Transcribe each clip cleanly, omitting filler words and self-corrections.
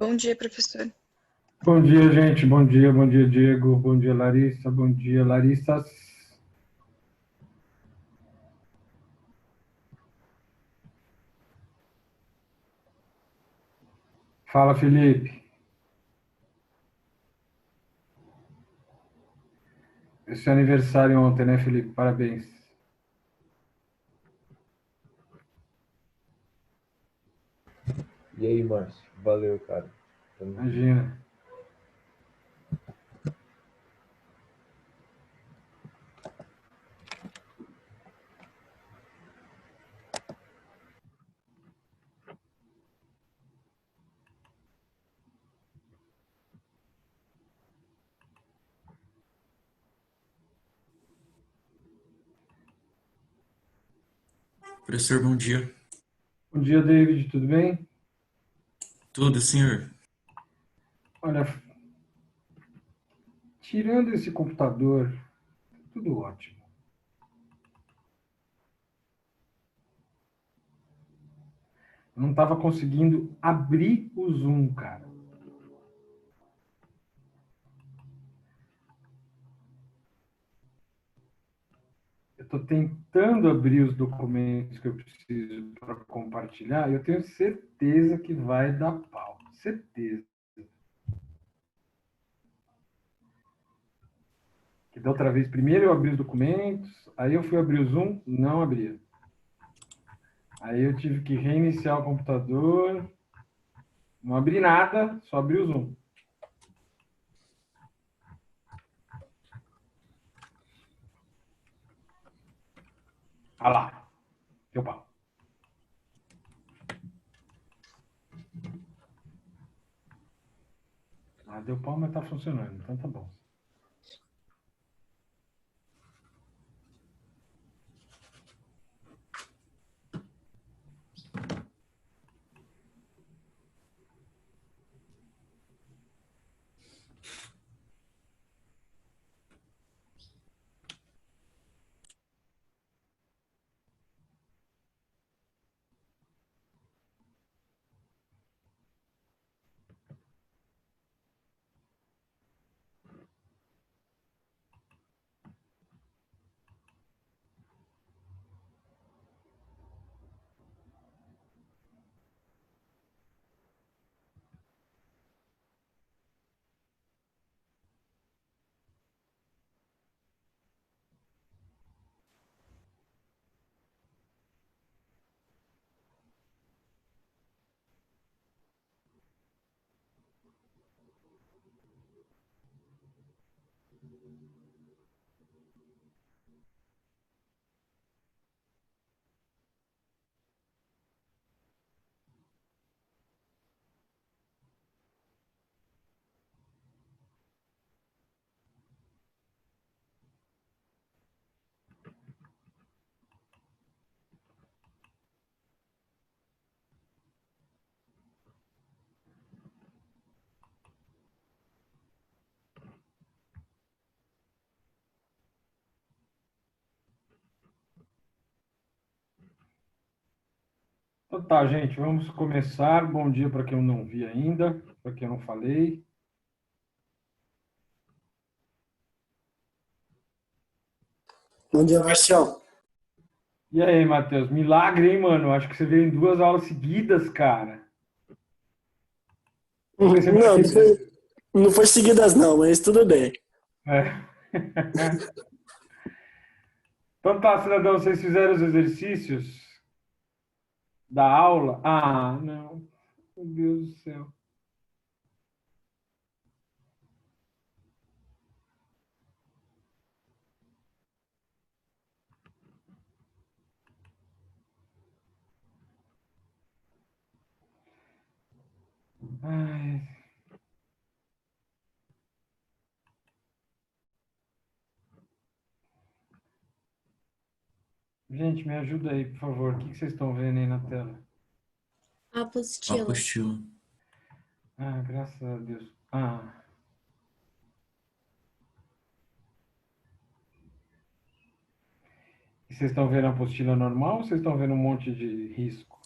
Bom dia, professor. Bom dia, gente. Bom dia, Diego. Bom dia, Larissa. Bom dia, Larissa. Fala, Felipe. Esse é aniversário ontem, né, Felipe? Parabéns. E aí, Márcio? Valeu, cara. Tamo junto. Imagina. Professor, bom dia. Bom dia, David. Tudo bem? Tudo, senhor? Olha, tirando esse computador, tudo ótimo. Eu não estava conseguindo abrir o Zoom, cara. Eu estou tentando abrir os documentos que eu preciso para compartilhar e eu tenho certeza que vai dar pau. Certeza. Que da outra vez, primeiro eu abri os documentos, aí eu fui abrir o Zoom, não abria. Aí eu tive que reiniciar o computador, não abri nada, só abri o Zoom. Ah lá, deu pau. Ah, deu pau, mas tá funcionando, então tá bom. Então tá, gente, vamos começar. Bom dia para quem eu não vi ainda, para quem eu não falei. Bom dia, Marcial. E aí, Matheus? Milagre, hein, mano? Acho que você veio em 2 aulas seguidas, cara. Eu falei semana Não, que não foi seguidas não, mas tudo bem. É. Então tá, cidadão, vocês fizeram os exercícios da aula? Ah, não. Meu Deus do céu. Ai. Gente, me ajuda aí, por favor. O que vocês estão vendo aí na tela? Apostila. Apostila. Ah, graças a Deus. Ah. E vocês estão vendo a apostila normal ou vocês estão vendo um monte de risco?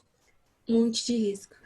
Um monte de risco.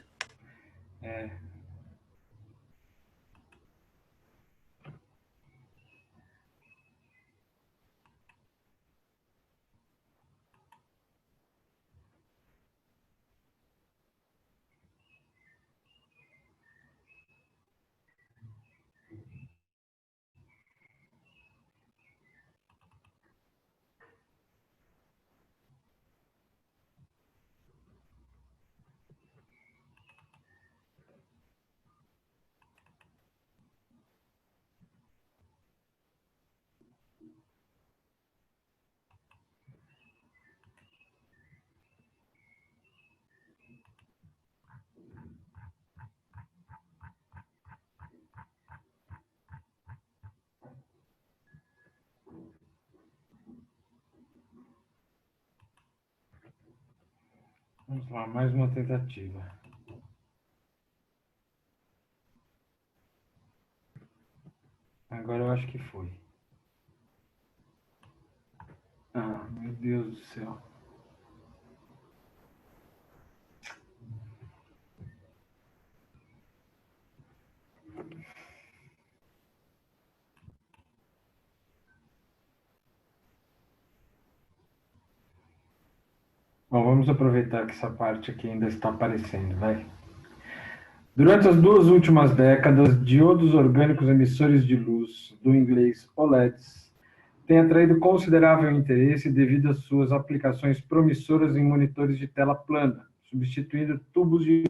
Vamos lá, mais uma tentativa. Agora eu acho que foi. Ah, meu Deus do céu. Bom, vamos aproveitar que essa parte aqui ainda está aparecendo, vai. Durante as 2 últimas décadas, diodos orgânicos emissores de luz, do inglês OLEDs, têm atraído considerável interesse devido às suas aplicações promissoras em monitores de tela plana, substituindo tubos de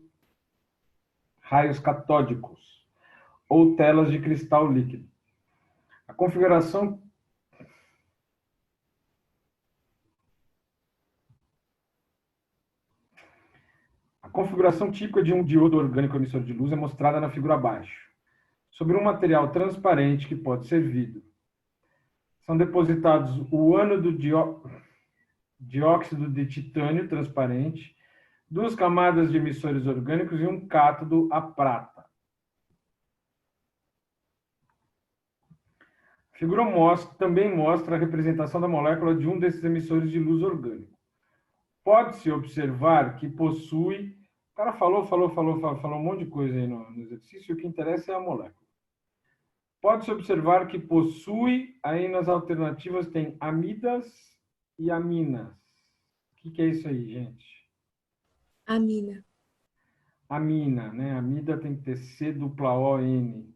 raios catódicos ou telas de cristal líquido. A configuração típica de um diodo orgânico emissor de luz é mostrada na figura abaixo. Sobre um material transparente que pode ser vidro. São depositados o ânodo dióxido de titânio transparente, 2 camadas de emissores orgânicos e um cátodo a prata. A figura também mostra a representação da molécula de um desses emissores de luz orgânico. Pode-se observar que possui... O cara falou um monte de coisa aí no exercício, e o que interessa é a molécula. Pode-se observar que possui, aí nas alternativas tem amidas e aminas. O que é isso aí, gente? Amina. Amina, né? Amida tem que ter C-O-N.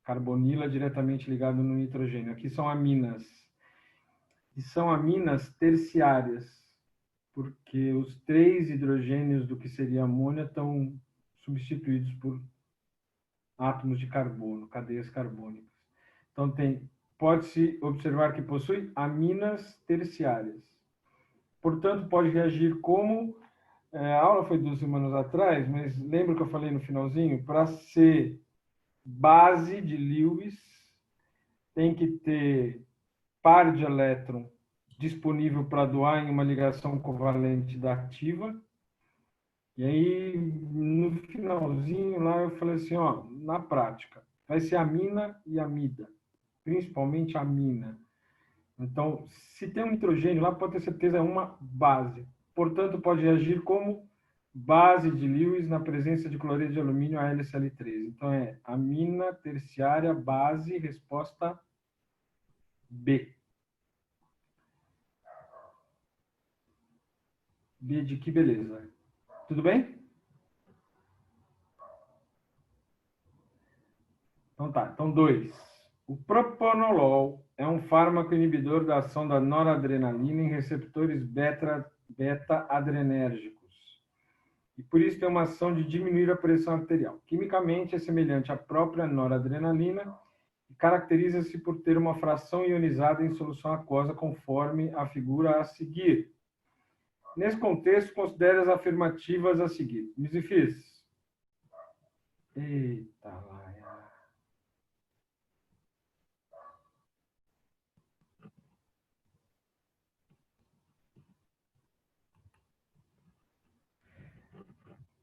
Carbonila diretamente ligado no nitrogênio. Aqui são aminas. E são aminas terciárias, porque os 3 hidrogênios do que seria amônia estão substituídos por átomos de carbono, cadeias carbônicas. Então, pode-se observar que possui aminas terciárias. Portanto, pode reagir como... a aula foi 2 semanas atrás, mas lembra que eu falei no finalzinho? Para ser base de Lewis, tem que ter par de elétron disponível para doar em uma ligação covalente da ativa. E aí, no finalzinho, lá eu falei assim, ó, na prática, vai ser amina e amida, principalmente amina. Então, se tem um nitrogênio lá, pode ter certeza é uma base. Portanto, pode reagir como base de Lewis na presença de cloreto de alumínio AlCl3. Então, é amina terciária, base, resposta B. B de que beleza. Tudo bem? Então tá. Então, 2. O propanolol é um fármaco inibidor da ação da noradrenalina em receptores beta-adrenérgicos. E por isso tem uma ação de diminuir a pressão arterial. Quimicamente é semelhante à própria noradrenalina e caracteriza-se por ter uma fração ionizada em solução aquosa conforme a figura a seguir. Nesse contexto, considere as afirmativas a seguir. Misifis. Eita, laia.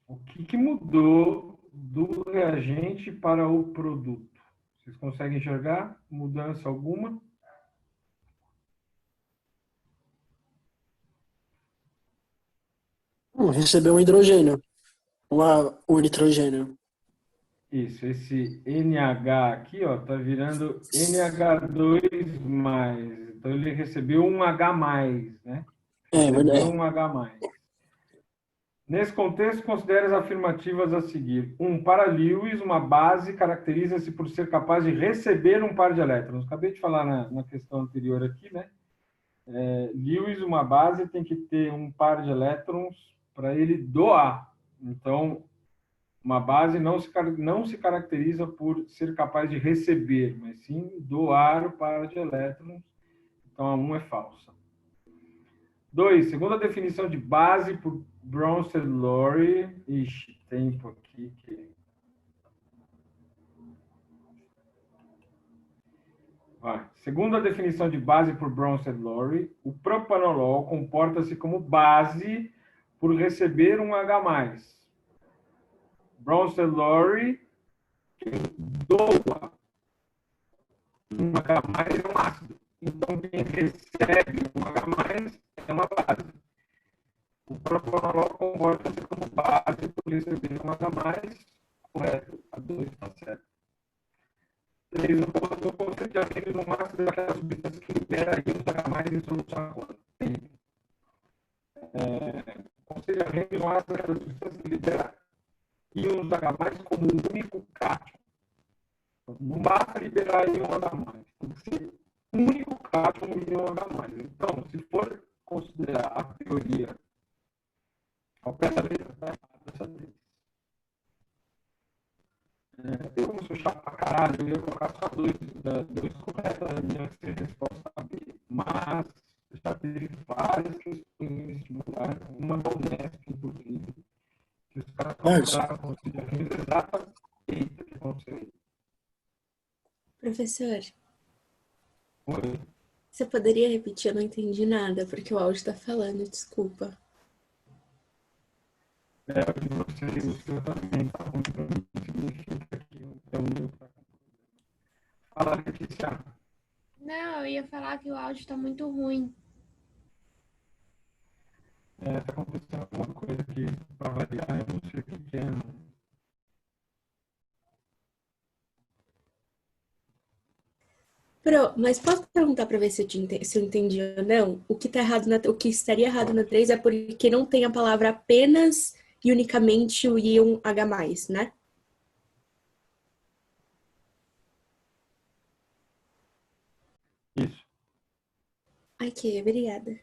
O que mudou do reagente para o produto? Vocês conseguem enxergar mudança alguma? Recebeu um hidrogênio. O nitrogênio. Isso, esse NH aqui, ó, tá virando NH2+. Então, ele recebeu um H+, né? É Recebeu verdade. um H+. Nesse contexto, considere as afirmativas a seguir. 1. Para Lewis, uma base caracteriza-se por ser capaz de receber um par de elétrons. Acabei de falar na questão anterior aqui, né? Lewis, uma base, tem que ter um par de elétrons para ele doar. Então, uma base não se caracteriza por ser capaz de receber, mas sim doar o par de elétrons. Então, a 1 é falsa. 2. Segundo a definição de base por Bronsted-Lowry... Ixi, tempo aqui que... Vai. Segundo a definição de base por Bronsted-Lowry, o propanolol comporta-se como base por receber um H+. Broncellory doa um H+ é um ácido. Então, quem recebe um H+ é uma base. O propanolol comporta-se como base por receber um H+, correto. A 2 está certo. 3. O conceito de arredo no ácido é aquela substância que libera íons H+ em solução aquosa. O conceito de arredo no ácido é aquela substância que libera íons H+ como um único cátion. Não basta liberar íon H+, tem que ser único cátion no íon H+. Então, se for considerar a teoria ao pé da letra, está errado dessa vez. Tem como se eu chato pra caralho, eu ia colocar só dois corretos, ia ser resposta a B. Mas já teve várias questões vestibular, uma da Unesp, inclusive, que os caras Márcio, consideraram considerando exatamente o que aconteceu aí. Professor, Foi. você poderia repetir? Eu não entendi nada, porque o áudio tá falando, desculpa. O de vocês, o seu também tá ruim pra mim, significa que o meu tá com problema. Fala, Letícia. Não, eu ia falar que o áudio tá muito ruim. Tá acontecendo alguma coisa aqui pra variar, eu não sei o que é. Mas posso perguntar para ver se eu entendi ou não? O que tá errado o que estaria errado na 3 é porque não tem a palavra apenas e unicamente o íon H+, né? Isso. Ok, obrigada.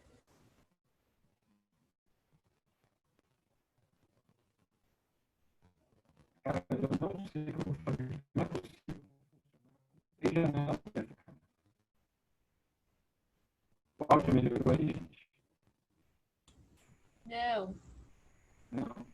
Cara, eu não sei o que eu vou fazer. Não é possível. Tem janela aberta, cara. O áudio melhorou aí, gente? Não. Não.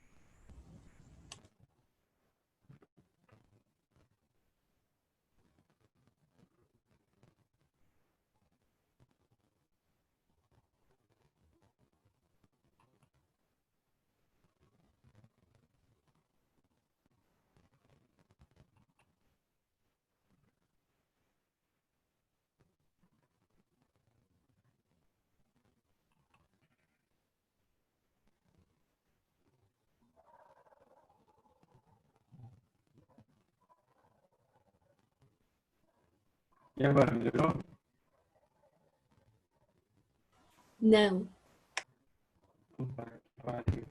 E agora, melhorou? Não. Puta que pariu.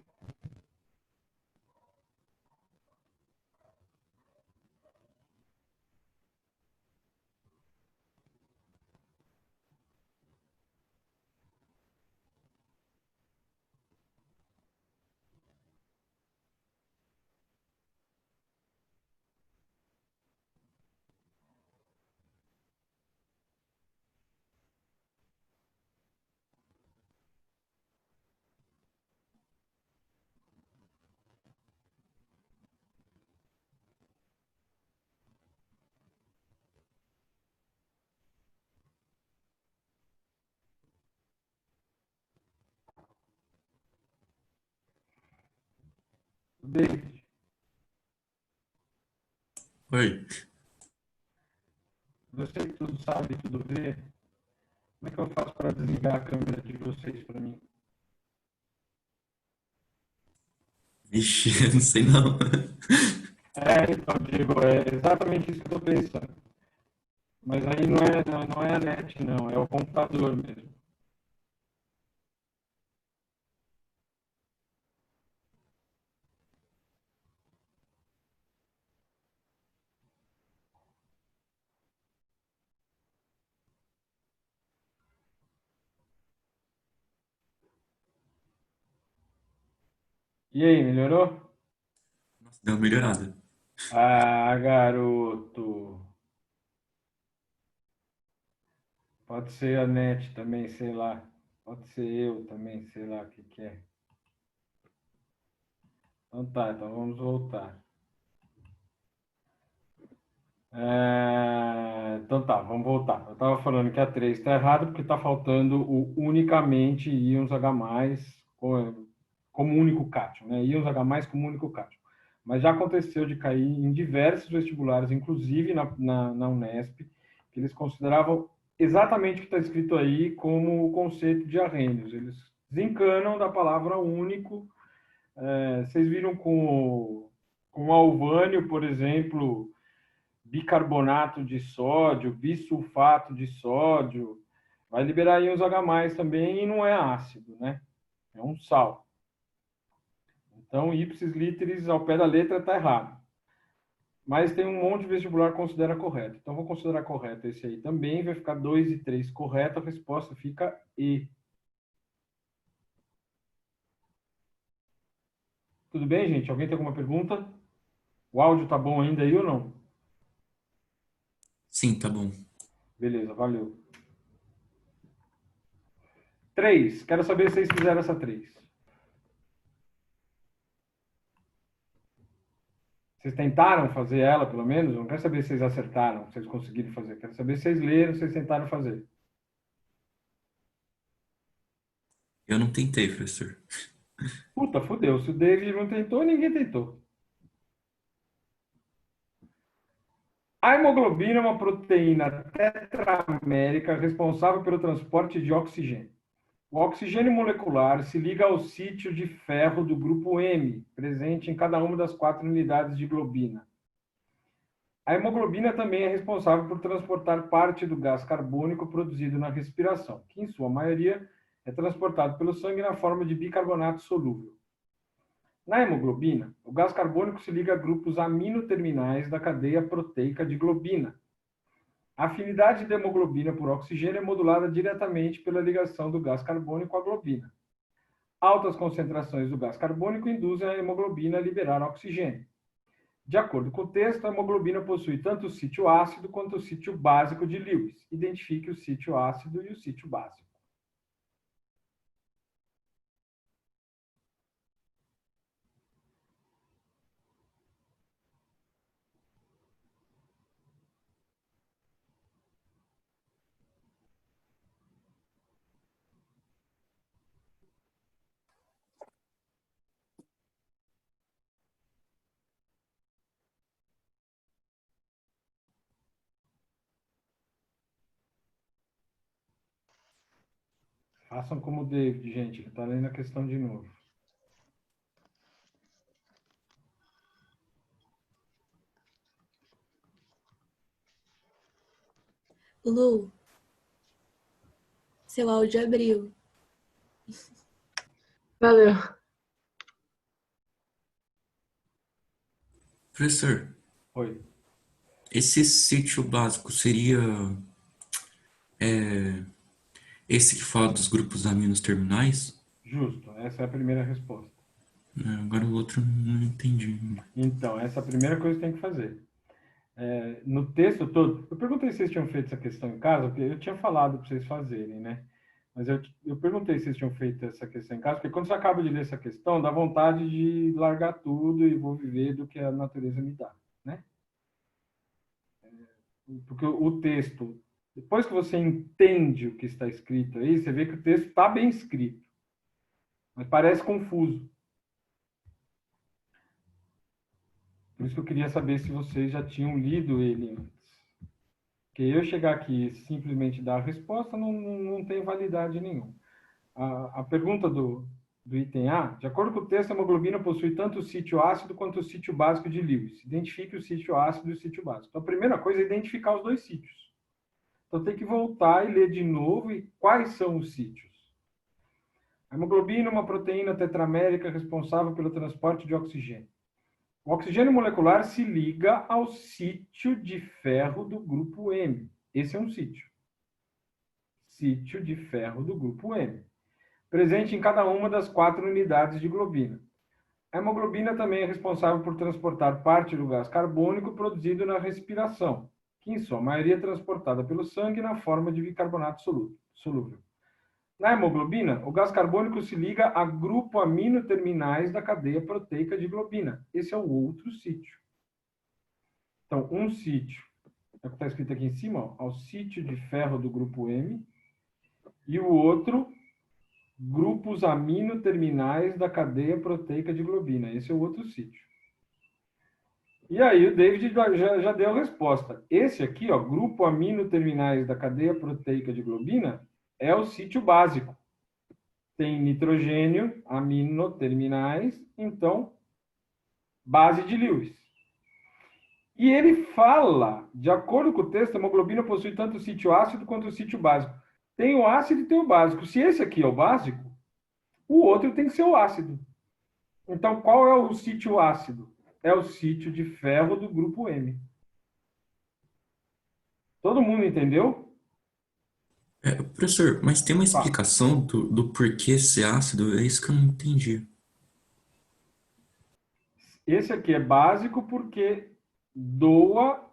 David, Oi. você que tudo sabe e tudo vê, como é que eu faço para desligar a câmera de vocês para mim? Vixe, eu não sei não. Então, Diego, é exatamente isso que eu estou pensando. Mas aí não é a net, não, é o computador mesmo. E aí, melhorou? Nossa, deu uma melhorada. Ah, garoto. Pode ser a net também, sei lá. Pode ser eu também, sei lá o que que é. Então tá, então vamos voltar. Então tá, vamos voltar. Eu estava falando que a 3 está errado porque está faltando o unicamente íons H+, como único cátion, né? Íons H+ como único cátion. Mas já aconteceu de cair em diversos vestibulares, inclusive na Unesp, que eles consideravam exatamente o que está escrito aí como o conceito de arrênios. Eles desencanam da palavra único. Vocês viram com o alvânio, por exemplo, bicarbonato de sódio, bisulfato de sódio, vai liberar íons H+ também e não é ácido, né? É um sal. Então, ipsis literis, ao pé da letra, está errado. Mas tem um monte de vestibular que considera correto. Então, vou considerar correto esse aí também. Vai ficar 2 e 3 correto. A resposta fica E. Tudo bem, gente? Alguém tem alguma pergunta? O áudio tá bom ainda aí ou não? Sim, tá bom. Beleza, valeu. 3. Quero saber se vocês fizeram essa 3. Vocês tentaram fazer ela, pelo menos? Eu não quero saber se vocês acertaram, se vocês conseguiram fazer. Quero saber se vocês leram, se vocês tentaram fazer. Eu não tentei, professor. Puta, fudeu. Se o David não tentou, ninguém tentou. A hemoglobina é uma proteína tetramérica responsável pelo transporte de oxigênio. O oxigênio molecular se liga ao sítio de ferro do grupo M, presente em cada uma das 4 unidades de globina. A hemoglobina também é responsável por transportar parte do gás carbônico produzido na respiração, que em sua maioria é transportado pelo sangue na forma de bicarbonato solúvel. Na hemoglobina, o gás carbônico se liga a grupos aminoterminais da cadeia proteica de globina. A afinidade da hemoglobina por oxigênio é modulada diretamente pela ligação do gás carbônico à globina. Altas concentrações do gás carbônico induzem a hemoglobina a liberar oxigênio. De acordo com o texto, a hemoglobina possui tanto o sítio ácido quanto o sítio básico de Lewis. Identifique o sítio ácido e o sítio básico. Façam como o David, gente. Ele está lendo a questão de novo. Lu, seu áudio abriu. Valeu. Professor, Oi. esse sítio básico seria esse que fala dos grupos aminos terminais? Justo. Essa é a primeira resposta. Agora o outro não entendi. Então, essa é a primeira coisa que tem que fazer. No texto todo, eu perguntei se vocês tinham feito essa questão em casa, porque eu tinha falado para vocês fazerem, né? Mas eu perguntei se vocês tinham feito essa questão em casa, porque quando você acaba de ler essa questão, dá vontade de largar tudo e vou viver do que a natureza me dá, né? Porque o texto, depois que você entende o que está escrito aí, você vê que o texto está bem escrito, mas parece confuso. Por isso que eu queria saber se vocês já tinham lido ele antes. Porque eu chegar aqui e simplesmente dar a resposta não tem validade nenhuma. A pergunta do item A, de acordo com o texto, a hemoglobina possui tanto o sítio ácido quanto o sítio básico de Lewis. Identifique o sítio ácido e o sítio básico. Então, a primeira coisa é identificar os dois sítios. Então, tem que voltar e ler de novo e quais são os sítios. A hemoglobina é uma proteína tetramérica responsável pelo transporte de oxigênio. O oxigênio molecular se liga ao sítio de ferro do grupo M. Esse é um sítio. Sítio de ferro do grupo M. Presente em cada uma das 4 unidades de globina. A hemoglobina também é responsável por transportar parte do gás carbônico produzido na respiração, que em sua maioria é transportada pelo sangue na forma de bicarbonato solúvel. Na hemoglobina, o gás carbônico se liga a grupo aminoterminais da cadeia proteica de globina. Esse é o outro sítio. Então, um sítio, é o que está escrito aqui em cima, ó, ao sítio de ferro do grupo M, e o outro grupos amino terminais da cadeia proteica de globina. Esse é o outro sítio. E aí o David já deu a resposta. Esse aqui, ó, grupo amino terminais da cadeia proteica de globina, é o sítio básico. Tem nitrogênio, aminoterminais, então, base de Lewis. E ele fala, de acordo com o texto, a hemoglobina possui tanto o sítio ácido quanto o sítio básico. Tem o ácido e tem o básico. Se esse aqui é o básico, o outro tem que ser o ácido. Então, qual é o sítio ácido? É o sítio de ferro do grupo M. Todo mundo entendeu? Professor, mas tem uma Fala. explicação do porquê ser ácido? É isso que eu não entendi. Esse aqui é básico porque doa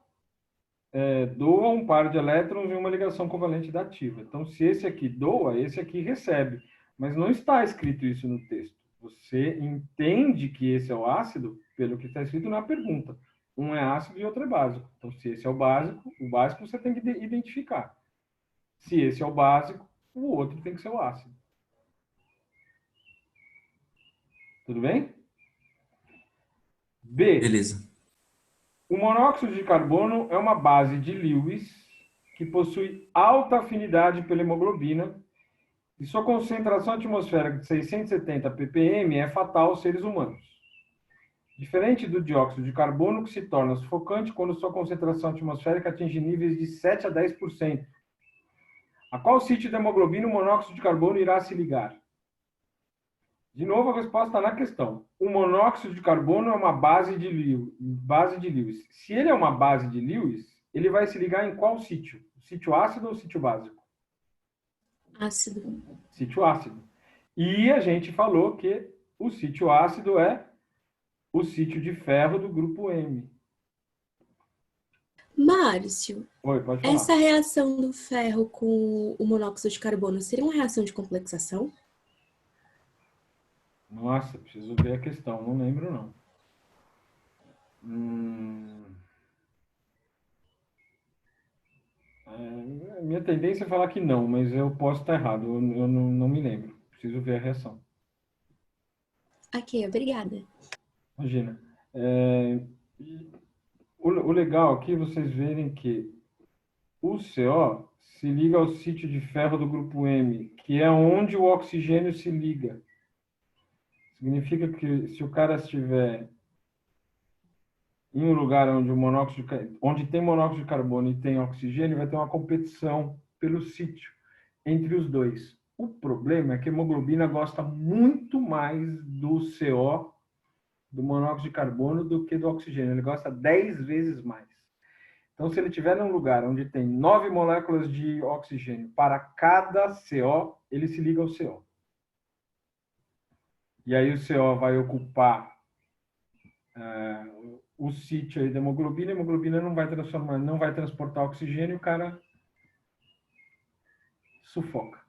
um par de elétrons em uma ligação covalente da ativa. Então, se esse aqui doa, esse aqui recebe. Mas não está escrito isso no texto. Você entende que esse é o ácido pelo que está escrito na pergunta. Um é ácido e outro é básico. Então, se esse é o básico você tem que identificar. Se esse é o básico, o outro tem que ser o ácido. Tudo bem? B. Beleza. O monóxido de carbono é uma base de Lewis que possui alta afinidade pela hemoglobina e sua concentração atmosférica de 670 ppm é fatal aos seres humanos. Diferente do dióxido de carbono, que se torna sufocante quando sua concentração atmosférica atinge níveis de 7 a 10%. A qual sítio da hemoglobina o monóxido de carbono irá se ligar? De novo, a resposta está na questão. O monóxido de carbono é uma base de Lewis. Se ele é uma base de Lewis, ele vai se ligar em qual sítio? Sítio ácido ou sítio básico? Ácido. Sítio ácido. E a gente falou que o sítio ácido é o sítio de ferro do grupo M. Márcio, Oi, pode falar. essa reação do ferro com o monóxido de carbono seria uma reação de complexação? Nossa, preciso ver a questão, não lembro não. Minha tendência é falar que não, mas eu posso estar errado, eu não me lembro. Preciso ver a reação. Ok, obrigada. Imagina. O legal aqui é vocês verem que o CO se liga ao sítio de ferro do grupo M, que é onde o oxigênio se liga. Significa que se o cara estiver em um lugar onde tem monóxido de carbono e tem oxigênio, vai ter uma competição pelo sítio entre os dois. O problema é que a hemoglobina gosta muito mais do CO, do monóxido de carbono, do que do oxigênio. Ele gosta 10 vezes mais. Então, se ele estiver num lugar onde tem 9 moléculas de oxigênio para cada CO, ele se liga ao CO. E aí o CO vai ocupar o sítio aí da hemoglobina, a hemoglobina não vai transportar oxigênio, o cara sufoca.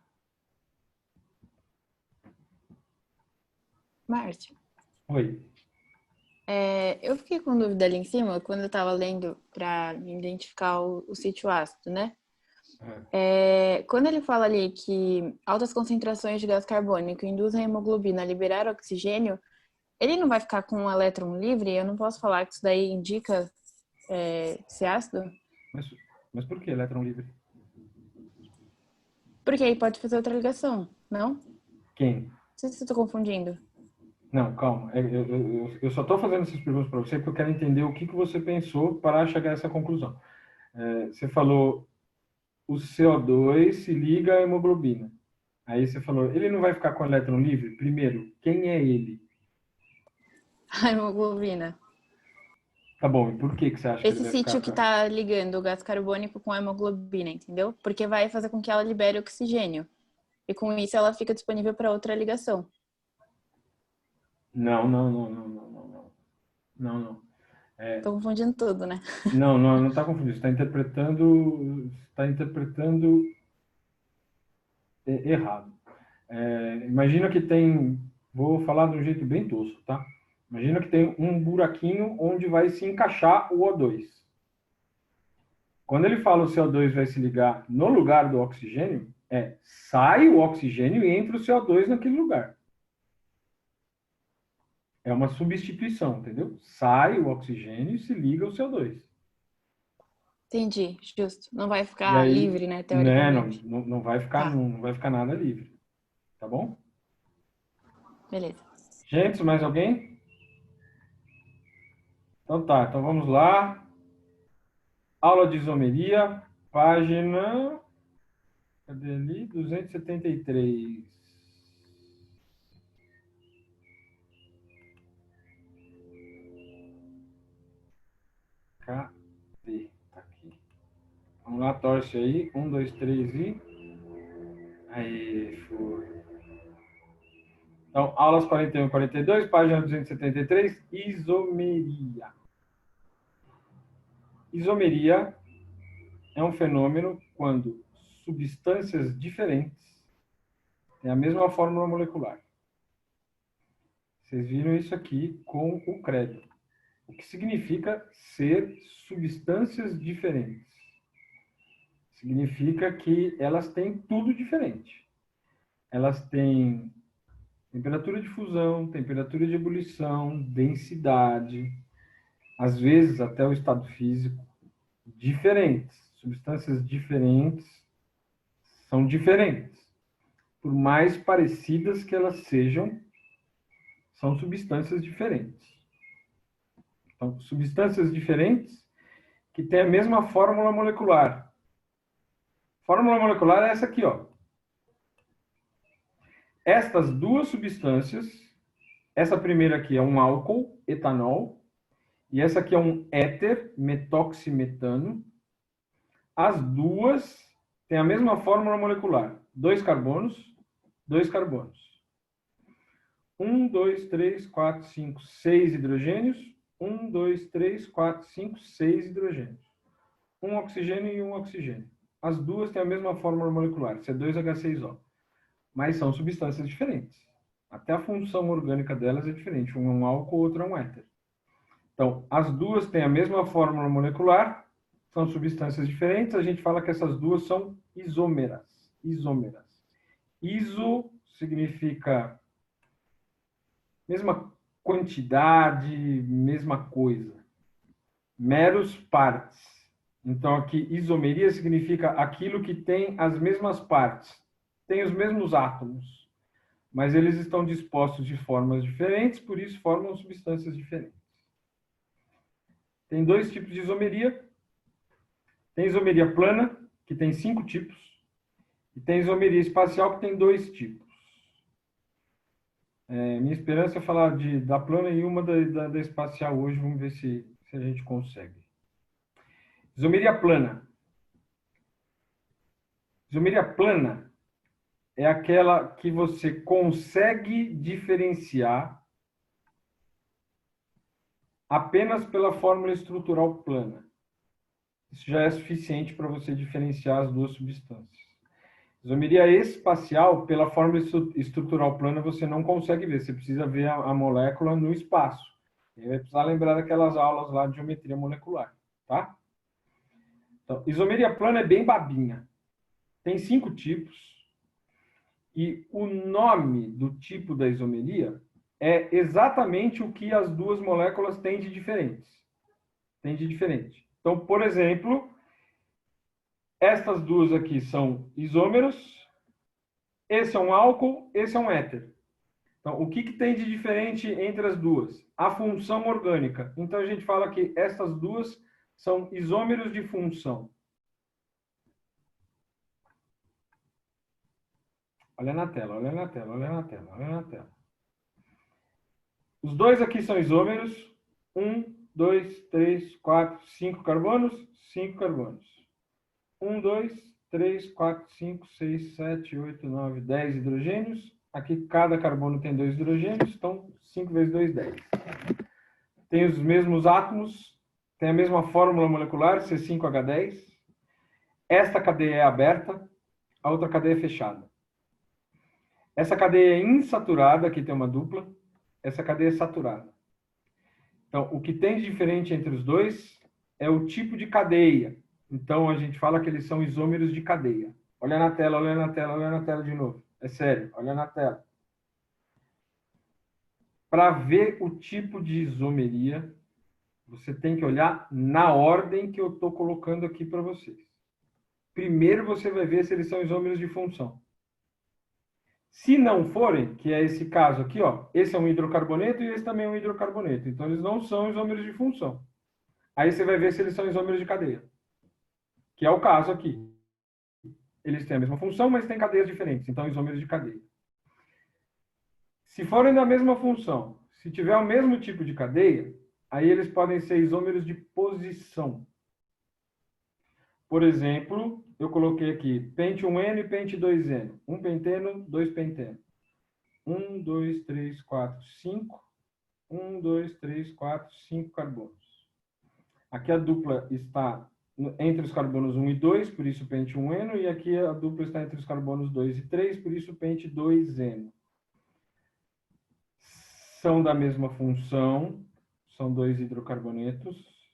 Márcio, Oi. eu fiquei com dúvida ali em cima, quando eu estava lendo para identificar o sítio ácido, né? Quando ele fala ali que altas concentrações de gás carbônico induzem a hemoglobina a liberar oxigênio, ele não vai ficar com um elétron livre? Eu não posso falar que isso daí indica ser ácido? Mas por que elétron livre? Porque aí pode fazer outra ligação, não? Quem? Não sei se eu estou confundindo. Não, calma. Eu só estou fazendo essas perguntas para você porque eu quero entender o que você pensou para chegar a essa conclusão. Você falou o CO2 se liga à hemoglobina. Aí você falou, ele não vai ficar com elétron livre? Primeiro, quem é ele? A hemoglobina. Tá bom, e por que você acha que ele Esse vai sítio que ficar... está ligando o gás carbônico com a hemoglobina, entendeu? Porque vai fazer com que ela libere oxigênio. E com isso ela fica disponível para outra ligação. Não. Tô confundindo tudo, né? Não está confundindo. Você está interpretando errado. Imagina que tem, vou falar de um jeito bem tosco, tá? Imagina que tem um buraquinho onde vai se encaixar o O2. Quando ele fala o CO2 vai se ligar no lugar do oxigênio, sai o oxigênio e entra o CO2 naquele lugar. É uma substituição, entendeu? Sai o oxigênio e se liga o CO2. Entendi, justo. Não vai E ficar aí, livre, né, né, teoricamente. não vai ficar, Tá. não vai ficar nada livre. Tá bom? Beleza. Gente, mais alguém? Então tá, então vamos lá. Aula de isomeria, página... Cadê ali? 273. Cadê? Tá aqui. Vamos lá, torce aí. 1, 2, 3 e... Aí, foi. Então, aulas 41 e 42, página 273, isomeria. Isomeria é um fenômeno quando substâncias diferentes têm a mesma fórmula molecular. Vocês viram isso aqui com o credo. O que significa ser substâncias diferentes? Significa que elas têm tudo diferente. Elas têm temperatura de fusão, temperatura de ebulição, densidade, às vezes até o estado físico, diferentes. Substâncias diferentes são diferentes. Por mais parecidas que elas sejam, são substâncias diferentes. Então, substâncias diferentes que têm a mesma fórmula molecular. Fórmula molecular é essa aqui, ó. Estas duas substâncias, essa primeira aqui é um álcool, etanol, e essa aqui é um éter, metoximetano. As duas têm a mesma fórmula molecular. 2 carbonos, 2 carbonos. 1, 2, 3, 4, 5, 6 hidrogênios. 1, 2, 3, 4, 5, 6 hidrogênios. Um oxigênio e um oxigênio. As duas têm a mesma fórmula molecular, C2H6O. Mas são substâncias diferentes. Até a função orgânica delas é diferente. Um é um álcool, outro é um éter. Então, as duas têm a mesma fórmula molecular, são substâncias diferentes. A gente fala que essas duas são isômeras. Isômeras. Iso significa mesma quantidade, mesma coisa. Meros partes. Então, aqui, isomeria significa aquilo que tem as mesmas partes. Tem os mesmos átomos. Mas eles estão dispostos de formas diferentes, por isso formam substâncias diferentes. Tem 2 tipos de isomeria. Tem isomeria plana, que tem 5 tipos. E tem isomeria espacial, que tem 2 tipos. Minha esperança é falar da plana e uma da espacial hoje. Vamos ver se a gente consegue. Isomeria plana. Isomeria plana é aquela que você consegue diferenciar apenas pela fórmula estrutural plana. Isso já é suficiente para você diferenciar as duas substâncias. Isomeria espacial, pela fórmula estrutural plana, você não consegue ver. Você precisa ver a molécula no espaço. Você vai precisar lembrar daquelas aulas lá de geometria molecular, tá? Então, isomeria plana é bem babinha. Tem 5 tipos. E o nome do tipo da isomeria é exatamente o que as duas moléculas têm de diferentes. Tem de diferente. Então, por exemplo, estas duas aqui são isômeros. Esse é um álcool, esse é um éter. Então, o que tem de diferente entre as duas? A função orgânica. Então, a gente fala que essas duas são isômeros de função. Olha na tela, olha na tela, olha na tela, olha na tela. Os dois aqui são isômeros. 1, 2, 3, 4, 5 carbonos, 5 carbonos. 1, 2, 3, 4, 5, 6, 7, 8, 9, 10 hidrogênios. Aqui cada carbono tem 2 hidrogênios, então 5 vezes 2, 10. Tem os mesmos átomos, tem a mesma fórmula molecular, C5H10. Esta cadeia é aberta, a outra cadeia é fechada. Essa cadeia é insaturada, aqui tem uma dupla. Essa cadeia é saturada. Então, o que tem de diferente entre os dois é o tipo de cadeia. Então, a gente fala que eles são isômeros de cadeia. Olha na tela, olha na tela, olha na tela de novo. É sério, olha na tela. Para ver o tipo de isomeria, você tem que olhar na ordem que eu estou colocando aqui para vocês. Primeiro você vai ver se eles são isômeros de função. Se não forem, que é esse caso aqui, ó, esse é um hidrocarboneto e esse também é um hidrocarboneto. Então eles não são isômeros de função. Aí você vai ver se eles são isômeros de cadeia. Que é o caso aqui. Eles têm a mesma função, mas têm cadeias diferentes. Então, isômeros de cadeia. Se forem da mesma função, se tiver o mesmo tipo de cadeia, aí eles podem ser isômeros de posição. Por exemplo, eu coloquei aqui pente 1N e pente 2N. Um penteno, dois penteno. 1, 2, 3, 4, 5. 1, 2, 3, 4, 5 carbonos. Aqui a dupla está entre os carbonos 1 e 2, por isso pente 1N, e aqui a dupla está entre os carbonos 2 e 3, por isso pente 2N. São da mesma função, são dois hidrocarbonetos.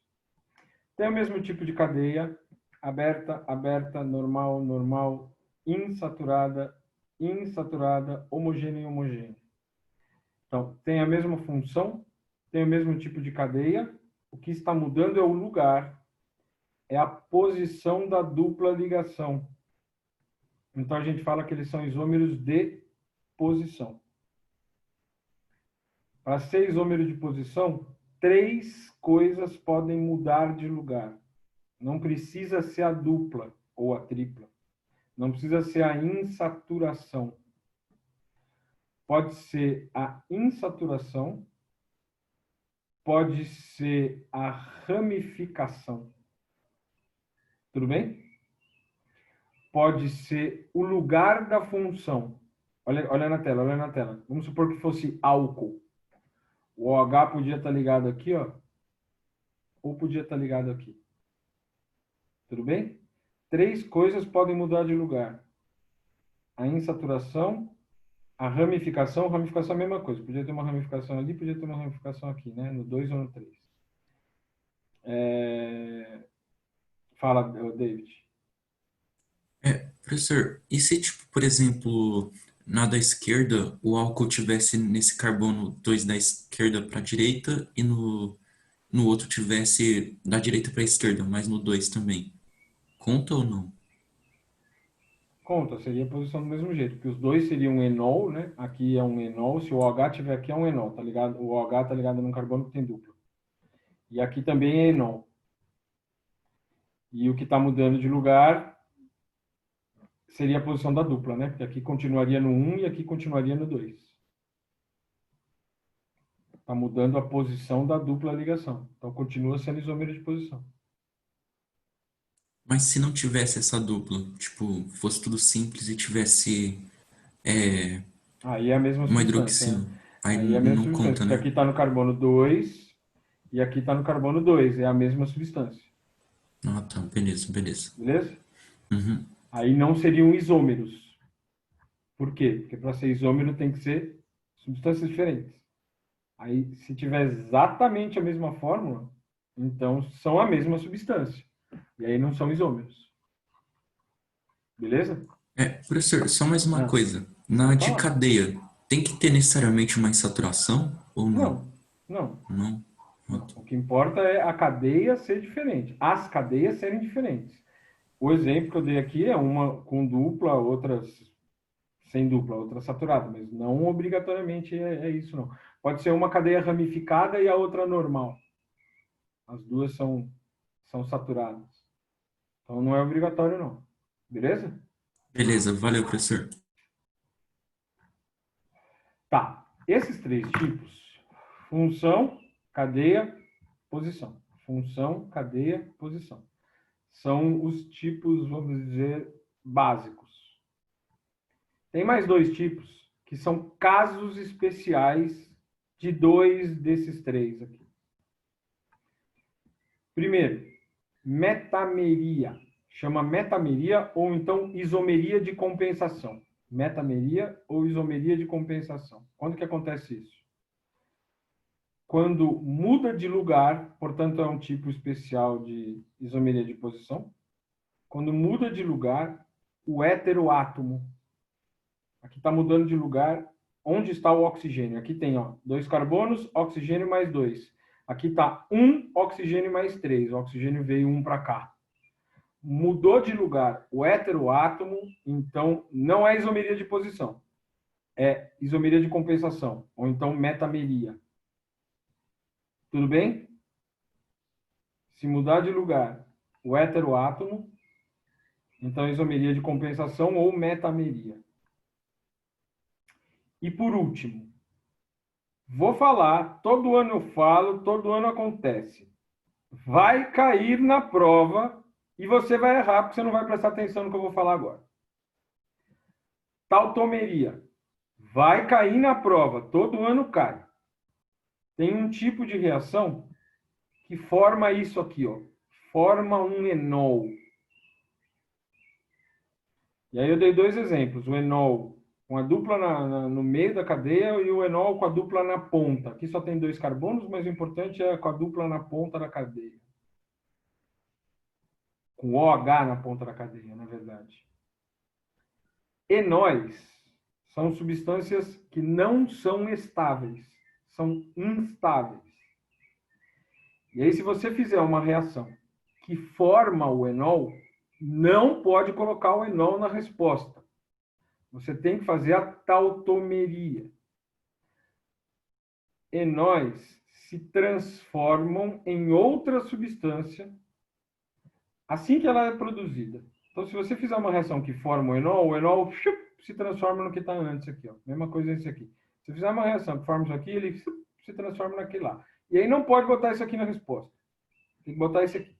Tem o mesmo tipo de cadeia, aberta, aberta, normal, normal, insaturada, insaturada, homogênea e homogênea. Então, tem a mesma função, tem o mesmo tipo de cadeia, o que está mudando é o lugar, é a posição da dupla ligação. Então, a gente fala que eles são isômeros de posição. Para ser isômero de posição, 3 coisas podem mudar de lugar. Não precisa ser a dupla ou a tripla. Não precisa ser a insaturação. Pode ser a insaturação, pode ser a ramificação. Tudo bem? Pode ser o lugar da função. Olha na tela, olha na tela. Vamos supor que fosse álcool. O OH podia estar ligado aqui, ó. Ou podia estar ligado aqui. Tudo bem? 3 coisas podem mudar de lugar. A insaturação, a ramificação. Ramificação é a mesma coisa. Podia ter uma ramificação ali, podia ter uma ramificação aqui, né? No 2 ou no 3. Fala, David. Professor, e se, tipo, por exemplo, na da esquerda, o álcool tivesse nesse carbono 2 da esquerda para a direita e no outro tivesse da direita para a esquerda, mas no 2 também? Conta ou não? Conta, seria a posição do mesmo jeito, porque os dois seriam um enol, né? Aqui é um enol, se o OH tiver aqui é um enol, tá ligado? O OH tá ligado num carbono que tem dupla. E aqui também é enol. E o que está mudando de lugar seria a posição da dupla, né? Porque aqui continuaria no 1 e aqui continuaria no 2. Está mudando a posição da dupla ligação. Então, continua sendo isômero de posição. Mas se não tivesse essa dupla, tipo, fosse tudo simples e tivesse Aí é a mesma uma substância, hidroxila, né? aí Aí é a mesma não substância, conta, porque né? aqui está no carbono 2 e aqui está no carbono 2. É a mesma substância. Ah, tá, beleza, beleza. Beleza? Uhum. Aí não seriam isômeros. Por quê? Porque para ser isômero tem que ser substâncias diferentes. Aí, se tiver exatamente a mesma fórmula, então são a mesma substância. E aí não são isômeros. Beleza? Professor, só mais uma coisa. Na Pode de falar. cadeia, tem que ter necessariamente uma insaturação ou não? Não. Não? Não. O que importa é a cadeia ser diferente. As cadeias serem diferentes. O exemplo que eu dei aqui é uma com dupla, outras sem dupla, outra saturada, mas não obrigatoriamente é isso, não. Pode ser uma cadeia ramificada e a outra normal. As duas são saturadas. Então não é obrigatório, não. Beleza? Beleza, valeu, professor. Tá. Esses 3 tipos, função, cadeia, posição. Função, cadeia, posição. São os tipos, vamos dizer, básicos. Tem mais 2 tipos, que são casos especiais de 2 desses 3 aqui. Primeiro, metameria. Chama metameria ou então isomeria de compensação. Metameria ou isomeria de compensação. Quando que acontece isso? Quando muda de lugar, portanto é um tipo especial de isomeria de posição. Quando muda de lugar, o heteroátomo. Aqui está mudando de lugar. Onde está o oxigênio? Aqui tem 2 carbonos, oxigênio mais 2. Aqui está 1 oxigênio mais 3. O oxigênio veio 1 para cá. Mudou de lugar o heteroátomo, então não é isomeria de posição. É isomeria de compensação, ou então metameria. Tudo bem? Se mudar de lugar o heteroátomo, então isomeria de compensação ou metameria. E por último, vou falar, todo ano eu falo, todo ano acontece. Vai cair na prova e você vai errar porque você não vai prestar atenção no que eu vou falar agora. Tautomeria. Vai cair na prova, todo ano cai. Tem um tipo de reação que forma isso aqui, forma um enol. E aí eu dei 2 exemplos, o enol com a dupla no meio da cadeia e o enol com a dupla na ponta. Aqui só tem 2 carbonos, mas o importante é com a dupla na ponta da cadeia. Com OH na ponta da cadeia, na verdade. Enóis são substâncias que não são estáveis, são instáveis. E aí, se você fizer uma reação que forma o enol, não pode colocar o enol na resposta. Você tem que fazer a tautomeria. Enóis se transformam em outra substância assim que ela é produzida. Então, se você fizer uma reação que forma o enol se transforma no que está antes aqui. Mesma coisa esse aqui. Se fizer uma reação que forma isso aqui, ele se transforma naquele lá. E aí não pode botar isso aqui na resposta. Tem que botar isso aqui.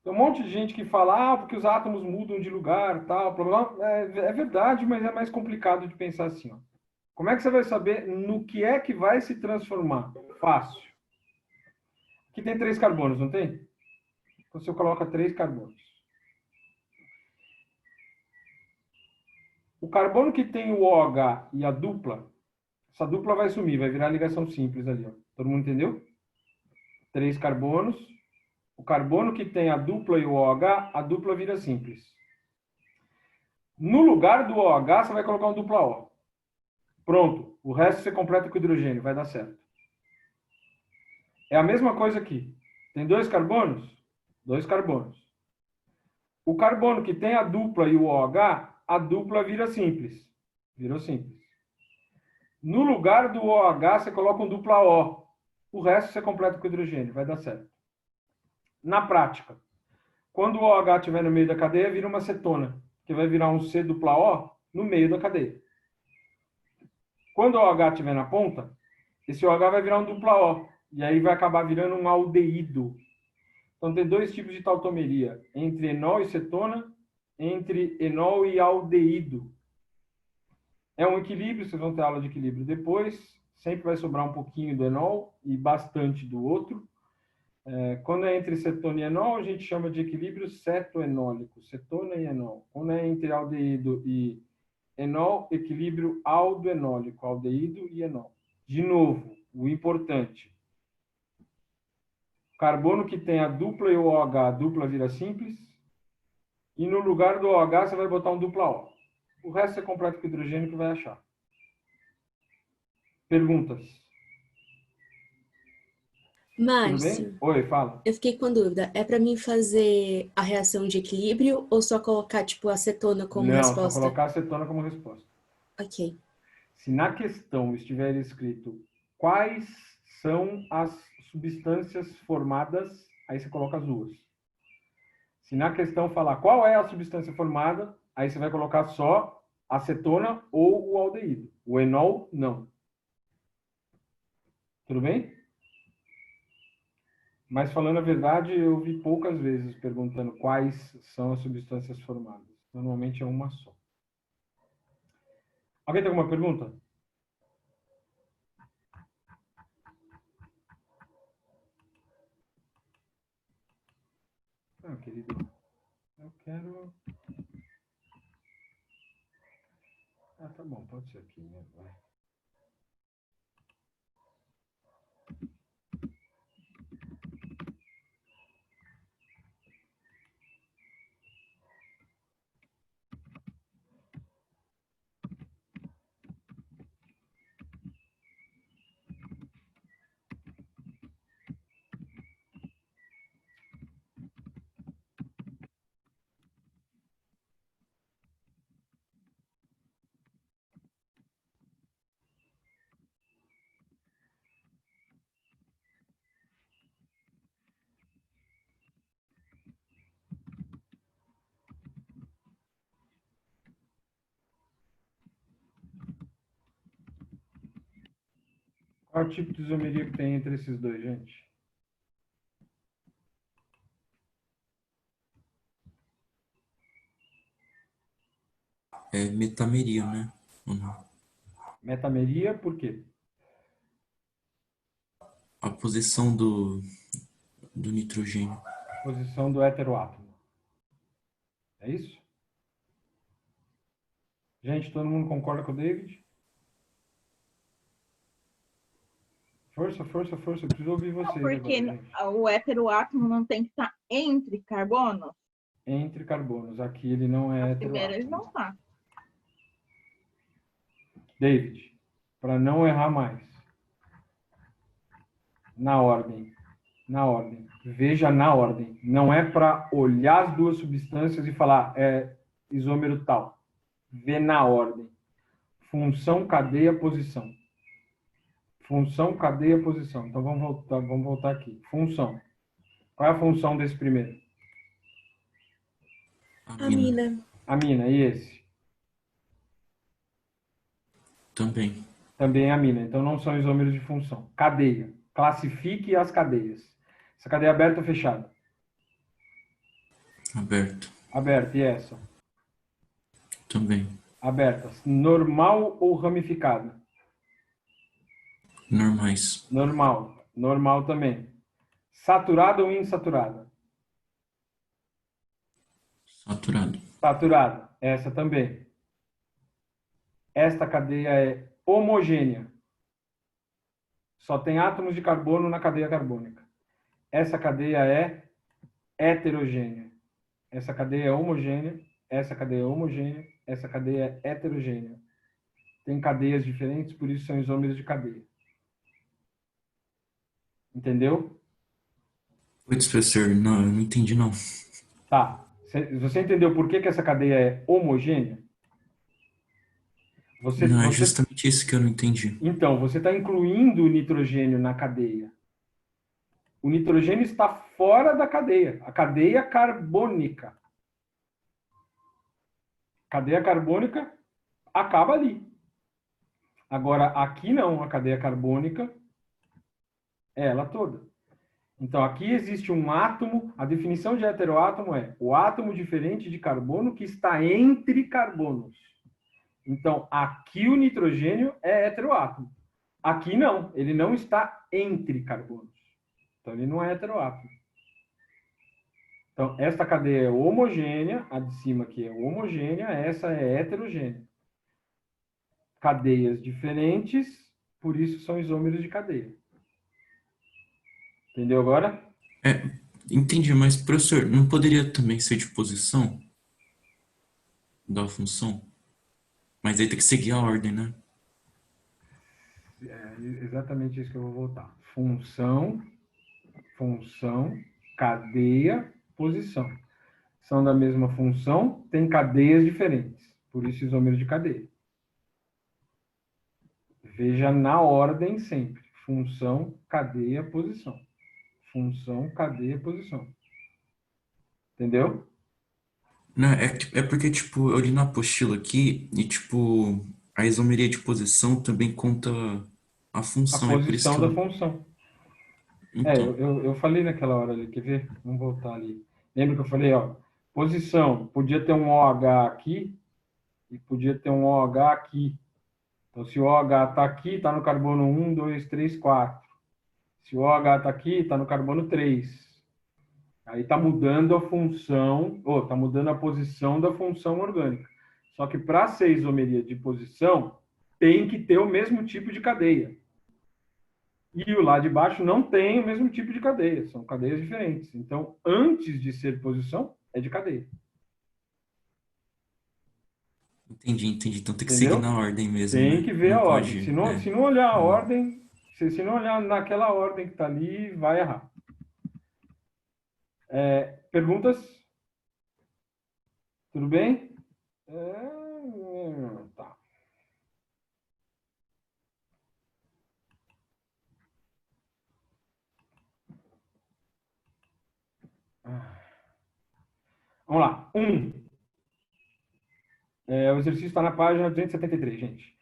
Tem um monte de gente que fala, porque os átomos mudam de lugar, tal. É verdade, mas é mais complicado de pensar assim. Como é que você vai saber no que é que vai se transformar? Fácil. Aqui tem 3 carbonos, não tem? Então você coloca 3 carbonos. O carbono que tem o OH e a dupla, essa dupla vai sumir, vai virar ligação simples ali. Todo mundo entendeu? 3 carbonos. O carbono que tem a dupla e o OH, a dupla vira simples. No lugar do OH, você vai colocar um dupla O. Pronto. O resto você completa com hidrogênio, vai dar certo. É a mesma coisa aqui. Tem 2 carbonos? 2 carbonos. O carbono que tem a dupla e o OH, a dupla vira simples. Virou simples. No lugar do OH, você coloca um dupla O. O resto você completa com hidrogênio, vai dar certo. Na prática, quando o OH estiver no meio da cadeia, vira uma cetona, que vai virar um C dupla O no meio da cadeia. Quando o OH estiver na ponta, esse OH vai virar um dupla O, e aí vai acabar virando um aldeído. Então tem 2 tipos de tautomeria, entre enol e cetona, entre enol e aldeído. É um equilíbrio, vocês vão ter aula de equilíbrio depois, sempre vai sobrar um pouquinho do enol e bastante do outro. Quando é entre cetona e enol, a gente chama de equilíbrio cetoenólico, cetona e enol. Quando é entre aldeído e enol, equilíbrio aldoenólico, aldeído e enol. De novo, o importante. Carbono que tem a dupla e o OH, a dupla vira simples. E no lugar do OH, você vai botar um dupla O. O resto você completa com hidrogênio que vai achar. Perguntas? Tudo Márcio, bem? Oi, fala. eu fiquei com dúvida. É para mim fazer a reação de equilíbrio ou só colocar, tipo, acetona como Não, resposta? só colocar acetona como resposta. Ok. Se na questão estiver escrito quais são as substâncias formadas, aí você coloca as 2. Se na questão falar qual é a substância formada, aí você vai colocar só acetona ou o aldeído. O enol, não. Tudo bem? Mas falando a verdade, eu vi poucas vezes perguntando quais são as substâncias formadas. Normalmente é uma só. Alguém tem alguma pergunta? Ah, querido, eu quero... Ah, tá bom, pode ser aqui, né? Vai. Qual é o tipo de isomeria que tem entre esses dois, gente? É metameria, né? Ou não? Metameria, por quê? A posição do nitrogênio. Posição do heteroátomo. É isso? Gente, todo mundo concorda com o David? Força, força, força. Eu preciso ouvir Não, vocês porque agora, gente. o heteroátomo não tem que estar entre carbonos. Entre carbonos. Aqui ele não é As primeiras heteroátomo. não tá. David, para não errar mais. Na ordem. Na ordem. Veja na ordem. Não é para olhar as duas substâncias e falar é isômero tal. Vê na ordem. Função, cadeia, posição. Função, cadeia, posição. Então vamos voltar aqui. Função. Qual é a função desse primeiro? Amina. Amina. E esse? Também. Também é amina. Então não são isômeros de função. Cadeia. Classifique as cadeias. Essa cadeia é aberta ou fechada? Aberto. Aberta. E essa? Também. Aberta. Normal ou ramificada? Normais. Normal. Normal também. Saturada ou insaturada? Saturado. Saturada. Essa também. Esta cadeia é homogênea. Só tem átomos de carbono na cadeia carbônica. Essa cadeia é heterogênea. Essa cadeia é homogênea. Essa cadeia é homogênea. Essa cadeia é heterogênea. Tem cadeias diferentes, por isso são isômeros de cadeia. Entendeu? Oi, professor. Não, eu não entendi, não. Tá. Você entendeu por que essa cadeia é homogênea? Não, é justamente isso que eu não entendi. Então, você está incluindo o nitrogênio na cadeia. O nitrogênio está fora da cadeia. A cadeia carbônica. A cadeia carbônica acaba ali. Agora, aqui não. A cadeia carbônica é ela toda. Então, aqui existe um átomo. A definição de heteroátomo é o átomo diferente de carbono que está entre carbonos. Então, aqui o nitrogênio é heteroátomo. Aqui não. Ele não está entre carbonos. Então, ele não é heteroátomo. Então, esta cadeia é homogênea. A de cima aqui é homogênea. Essa é heterogênea. Cadeias diferentes, por isso são isômeros de cadeia. Entendeu agora? Entendi, mas, professor, não poderia também ser de posição da função? Mas aí tem que seguir a ordem, né? É exatamente isso que eu vou voltar. Função, cadeia, posição. São da mesma função, tem cadeias diferentes. Por isso, isômero de cadeia. Veja na ordem sempre. Função, cadeia, posição. Função, cadeia, posição. Entendeu? Não, é porque, tipo, eu li na apostila aqui e, tipo, a isomeria de posição também conta a A função. É por isso posição que da eu... função. Então, Eu falei naquela hora ali, quer ver? Vamos voltar ali. Lembra que eu falei, ó, posição, podia ter um OH aqui e podia ter um OH aqui. Então, se o OH está aqui, está no carbono 1, 2, 3, 4. Se o OH está aqui, está no carbono 3. Aí está mudando a função, ou está mudando a posição da função orgânica. Só que para ser isomeria de posição, tem que ter o mesmo tipo de cadeia. E o lá de baixo não tem o mesmo tipo de cadeia, são cadeias diferentes. Então, antes de ser posição, é de cadeia. entendi. Então tem que seguir Entendeu? na ordem mesmo, Tem né? que ver Não a ordem. pode... Se não olhar a ordem, se não olhar naquela ordem que está ali, vai errar. Perguntas? Tudo bem? Tá. Vamos lá. O exercício está na página 273, gente.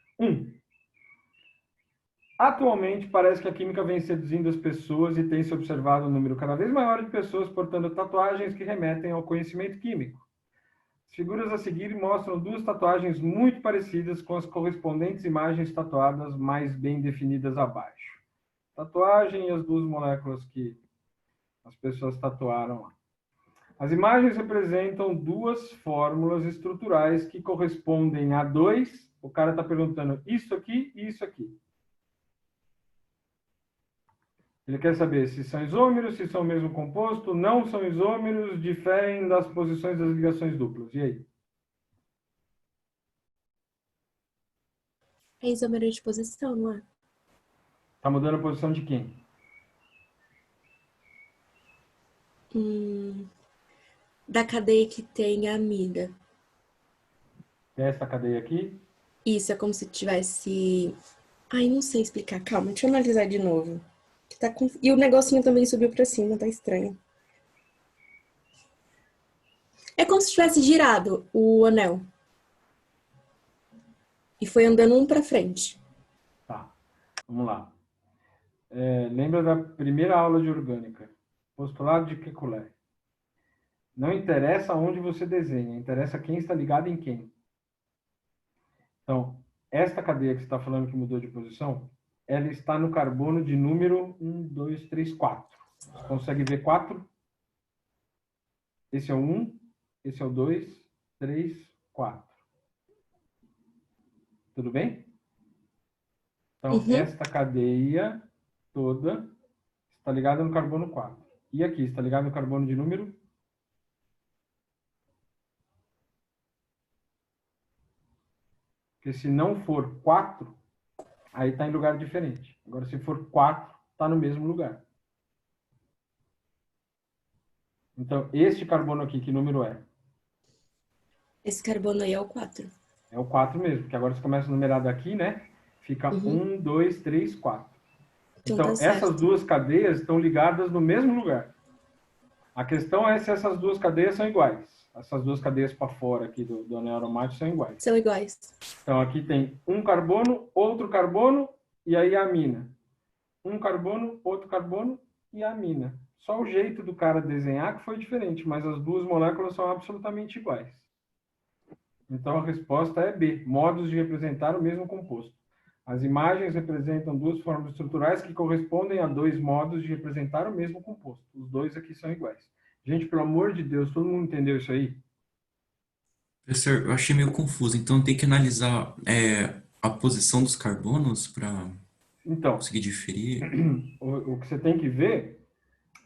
Atualmente, parece que a química vem seduzindo as pessoas e tem se observado um número cada vez maior de pessoas portando tatuagens que remetem ao conhecimento químico. As figuras a seguir mostram duas tatuagens muito parecidas com as correspondentes imagens tatuadas mais bem definidas abaixo. Tatuagem e as duas moléculas que as pessoas tatuaram lá. As imagens representam duas fórmulas estruturais que correspondem a dois. O cara está perguntando isso aqui e isso aqui. Ele quer saber se são isômeros, se são o mesmo composto, não são isômeros, diferem das posições das ligações duplas. E aí? É isômero de posição, não é? Está mudando a posição de quem? Da cadeia que tem a amida. Essa cadeia aqui? Isso, é como se tivesse... Ai, não sei explicar. Calma, deixa eu analisar de novo. Que tá conf... E o negocinho também subiu pra cima, tá estranho. É como se tivesse girado o anel. E foi andando um pra frente. Tá, vamos lá. Lembra da primeira aula de orgânica? Postulado de Kekulé. Não interessa onde você desenha, interessa quem está ligado em quem. Então, esta cadeia que você está falando que mudou de posição, ela está no carbono de número 1, 2, 3, 4. Você consegue ver 4? Esse é o 1, esse é o 2, 3, 4. Tudo bem? Então, esta cadeia toda está ligada no carbono 4. E aqui, está ligado no carbono de número? Porque se não for 4, aí está em lugar diferente. Agora, se for 4, está no mesmo lugar. Então, este carbono aqui, que número é? Esse carbono aí é o 4. É o 4 mesmo, porque agora você começa a numerar daqui, né? Fica 1, 2, 3, 4. Então, tá certo. essas duas cadeias estão ligadas no mesmo lugar. A questão é se essas duas cadeias são iguais. Essas duas cadeias para fora aqui do anel aromático são iguais. São iguais. Então, aqui tem um carbono, outro carbono e aí a amina. Um carbono, outro carbono e a amina. Só o jeito do cara desenhar que foi diferente, mas as duas moléculas são absolutamente iguais. Então, a resposta é B, modos de representar o mesmo composto. As imagens representam duas formas estruturais que correspondem a dois modos de representar o mesmo composto. Os dois aqui são iguais. Gente, pelo amor de Deus, todo mundo entendeu isso aí? Professor, eu achei meio confuso. Então tem que analisar a posição dos carbonos para Então, conseguir diferir. o que você tem que ver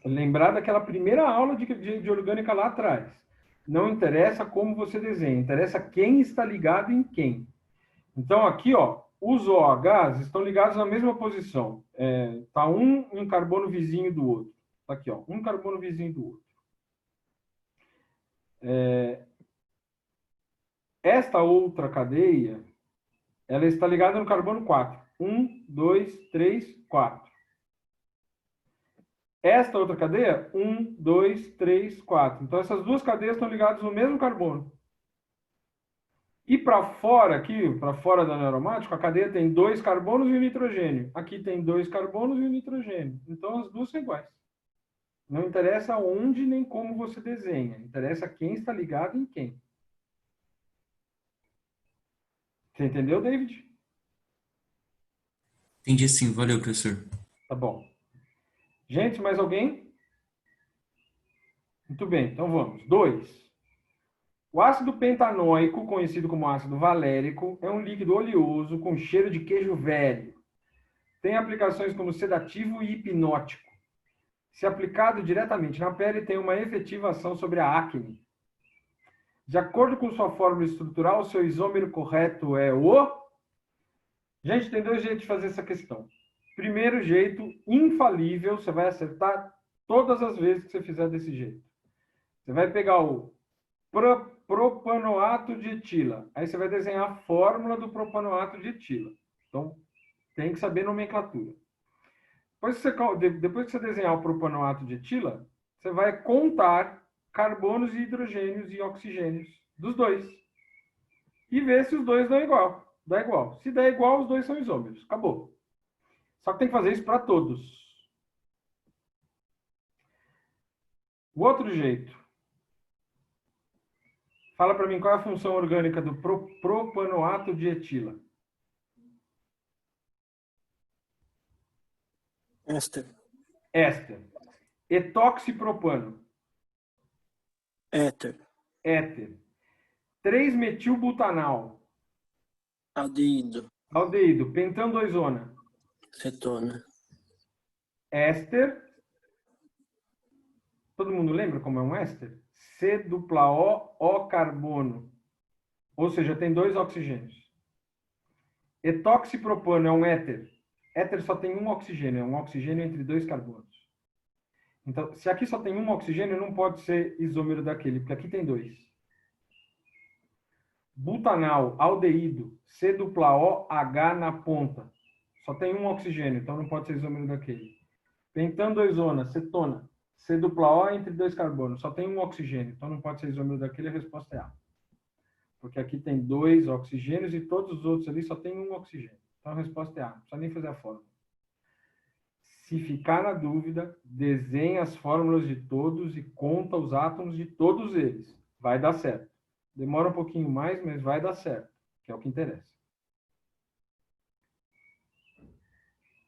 é lembrar daquela primeira aula de orgânica lá atrás. Não interessa como você desenha, interessa quem está ligado em quem. Então, aqui, ó, os OHs estão ligados na mesma posição. Tá um carbono vizinho do outro. Tá aqui, ó, um carbono vizinho do outro. Esta outra cadeia, ela está ligada no carbono 4. 1, 2, 3, 4. Esta outra cadeia, 1, 2, 3, 4. Então, essas duas cadeias estão ligadas no mesmo carbono. E para fora aqui, para fora do anel aromático, a cadeia tem 2 carbonos e um nitrogênio. Aqui tem 2 carbonos e um nitrogênio. Então, as duas são iguais. Não interessa onde nem como você desenha. Interessa quem está ligado em quem. Você entendeu, David? Entendi sim, valeu, professor. Tá bom. Gente, mais alguém? Muito bem, então vamos. 2. O ácido pentanóico, conhecido como ácido valérico, é um líquido oleoso com cheiro de queijo velho. Tem aplicações como sedativo e hipnótico. Se aplicado diretamente na pele, tem uma efetiva ação sobre a acne. De acordo com sua fórmula estrutural, seu isômero correto é o... Gente, tem 2 jeitos de fazer essa questão. Primeiro jeito, infalível, você vai acertar todas as vezes que você fizer desse jeito. Você vai pegar o propanoato de etila. Aí você vai desenhar a fórmula do propanoato de etila. Então, tem que saber nomenclatura. Depois que você desenhar o propanoato de etila, você vai contar carbonos e hidrogênios e oxigênios dos dois. E ver se os dois dão igual. Dá igual. Se der igual, os dois são isômeros. Acabou. Só que tem que fazer isso para todos. O outro jeito. Fala para mim qual é a função orgânica do propanoato de etila. Éster. Éster. Etoxipropano. Éter. Éter. 3-metilbutanal. Aldeído. Aldeído. Pentandoizona. Cetona. Éster. Todo mundo lembra como é um éster? C-O carbono. Ou seja, tem 2 oxigênios. Etoxipropano é um éter. Éter só tem um oxigênio. É um oxigênio entre 2 carbonos. Então, se aqui só tem um oxigênio, não pode ser isômero daquele, porque aqui tem 2. Butanal, aldeído, C-O-H na ponta. Só tem um oxigênio, então não pode ser isômero daquele. Pentandoizona, cetona. C-O entre 2 carbonos. Só tem um oxigênio, então não pode ser isômero daquele. A resposta é A. Porque aqui tem 2 oxigênios e todos os outros ali só tem um oxigênio. Então a resposta é A. Não precisa nem fazer a fórmula. Se ficar na dúvida, desenha as fórmulas de todos e conta os átomos de todos eles. Vai dar certo. Demora um pouquinho mais, mas vai dar certo, que é o que interessa.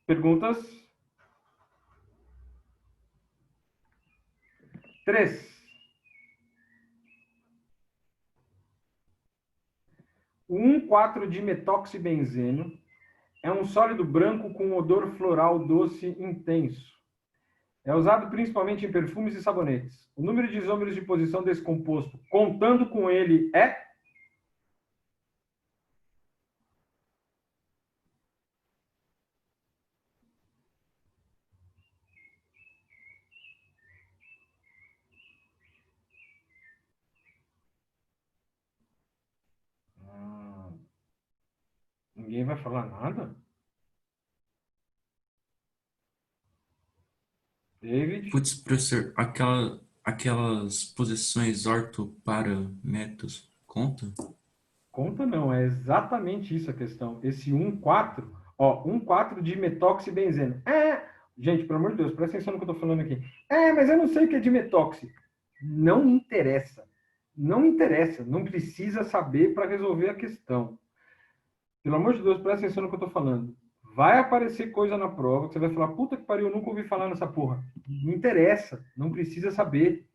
Perguntas? 3. O 1,4-dimetoxibenzeno é um sólido branco com odor floral doce intenso. É usado principalmente em perfumes e sabonetes. O número de isômeros de posição desse composto, contando com ele, é... Ninguém vai falar nada? David? Putz, professor, aquelas posições orto, para, metos, conta? Conta não, é exatamente isso a questão. Esse 1,4, ó, 1,4-dimetoxibenzeno. Gente, pelo amor de Deus, presta atenção no que eu estou falando aqui. Mas eu não sei o que é dimetoxi. Não interessa. Não interessa. Não precisa saber para resolver a questão. Pelo amor de Deus, presta atenção no que eu estou falando. Vai aparecer coisa na prova que você vai falar, puta que pariu, eu nunca ouvi falar nessa porra. Não interessa. Não precisa saber.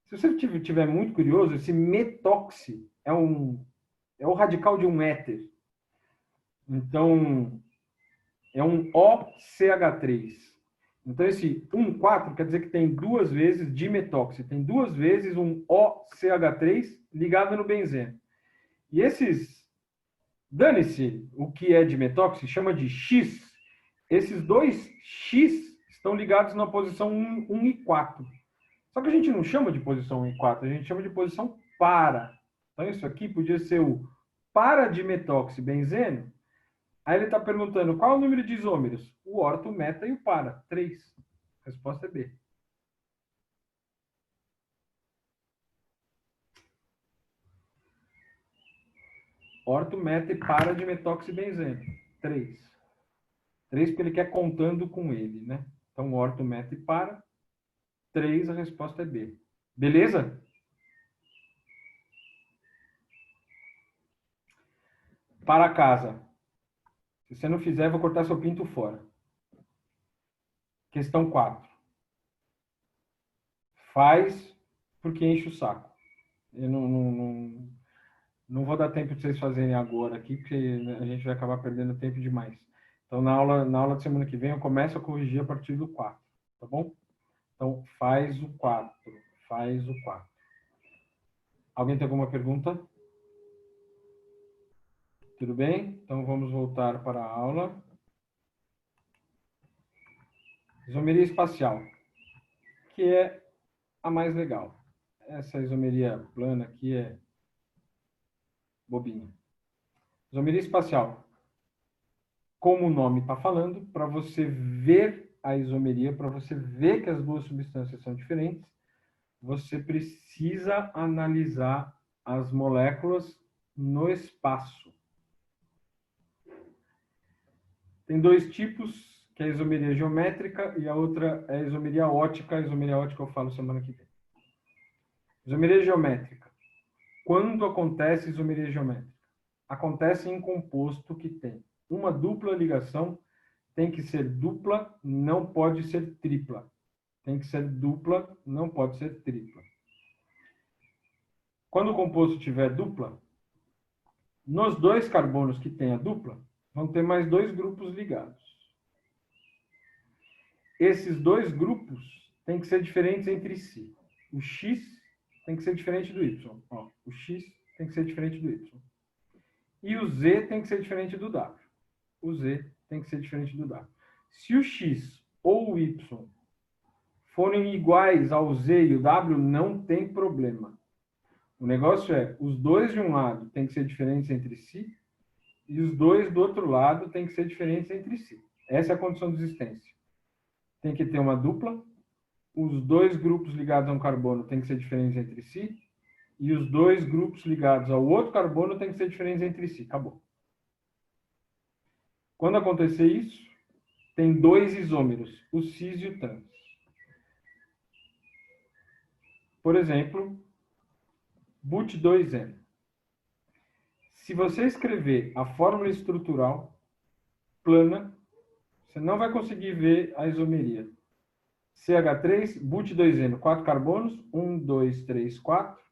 Se você estiver muito curioso, esse metoxi é o radical de um éter. Então, é um OCH3. Então, esse 1,4 quer dizer que tem 2 vezes dimetoxi. Tem 2 vezes um OCH3 ligado no benzeno. E esses, dane-se o que é dimetoxi, chama de X. Esses 2 X estão ligados na posição 1 e 4. Só que a gente não chama de posição 1 e 4, a gente chama de posição para. Então, isso aqui podia ser o para-dimetoxibenzeno. Aí ele está perguntando qual é o número de isômeros? O orto, o meta e o para. 3. A resposta é B. Orto, meta e para de metoxibenzeno. 3. 3 porque ele quer contando com ele, né? Então, orto, meta e para. 3, a resposta é B. Beleza? Para casa. Se você não fizer, eu vou cortar seu pinto fora. Questão 4. Faz porque enche o saco. Eu não vou dar tempo de vocês fazerem agora aqui, porque a gente vai acabar perdendo tempo demais. Então, na aula de semana que vem, eu começo a corrigir a partir do 4. Tá bom? Então, faz o 4. Faz o 4. Alguém tem alguma pergunta? Tudo bem? Então, vamos voltar para a aula. Isomeria espacial, que é a mais legal. Essa isomeria plana aqui é bobinha. Isomeria espacial. Como o nome está falando, para você ver a isomeria, para você ver que as duas substâncias são diferentes, você precisa analisar as moléculas no espaço. Tem dois tipos, que é a isomeria geométrica e a outra é a isomeria ótica. A isomeria ótica eu falo semana que vem. Isomeria geométrica. Quando acontece isomeria geométrica? Acontece em composto que tem uma dupla ligação, tem que ser dupla, não pode ser tripla. Tem que ser dupla, não pode ser tripla. Quando o composto tiver dupla, nos dois carbonos que tem a dupla, vão ter mais dois grupos ligados. Esses dois grupos têm que ser diferentes entre si. O X tem que ser diferente do Y. Ó, o X tem que ser diferente do Y. E o Z tem que ser diferente do W. O Z tem que ser diferente do W. Se o X ou o Y forem iguais ao Z e o W, não tem problema. O negócio é, os dois de um lado têm que ser diferentes entre si e os dois do outro lado têm que ser diferentes entre si. Essa é a condição de existência. Tem que ter uma dupla, os dois grupos ligados a um carbono têm que ser diferentes entre si e os dois grupos ligados ao outro carbono têm que ser diferentes entre si. Acabou. Quando acontecer isso, tem dois isômeros, o cis e o trans. Por exemplo, but2N. Se você escrever a fórmula estrutural plana, você não vai conseguir ver a isomeria. CH3, but2N, 4 carbonos, 1, 2, 3, 4.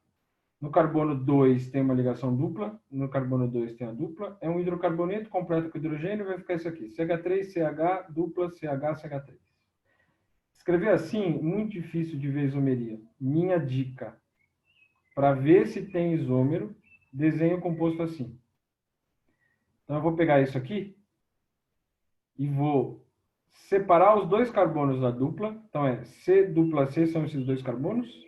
No carbono 2 tem uma ligação dupla, no carbono 2 tem a dupla. É um hidrocarboneto completo com hidrogênio, vai ficar isso aqui. CH3, CH, dupla, CH, CH3. Escrever assim, muito difícil de ver isomeria. Minha dica, para ver se tem isômero, desenhe o composto assim. Então eu vou pegar isso aqui e vou separar os dois carbonos da dupla. Então é C dupla C são esses dois carbonos.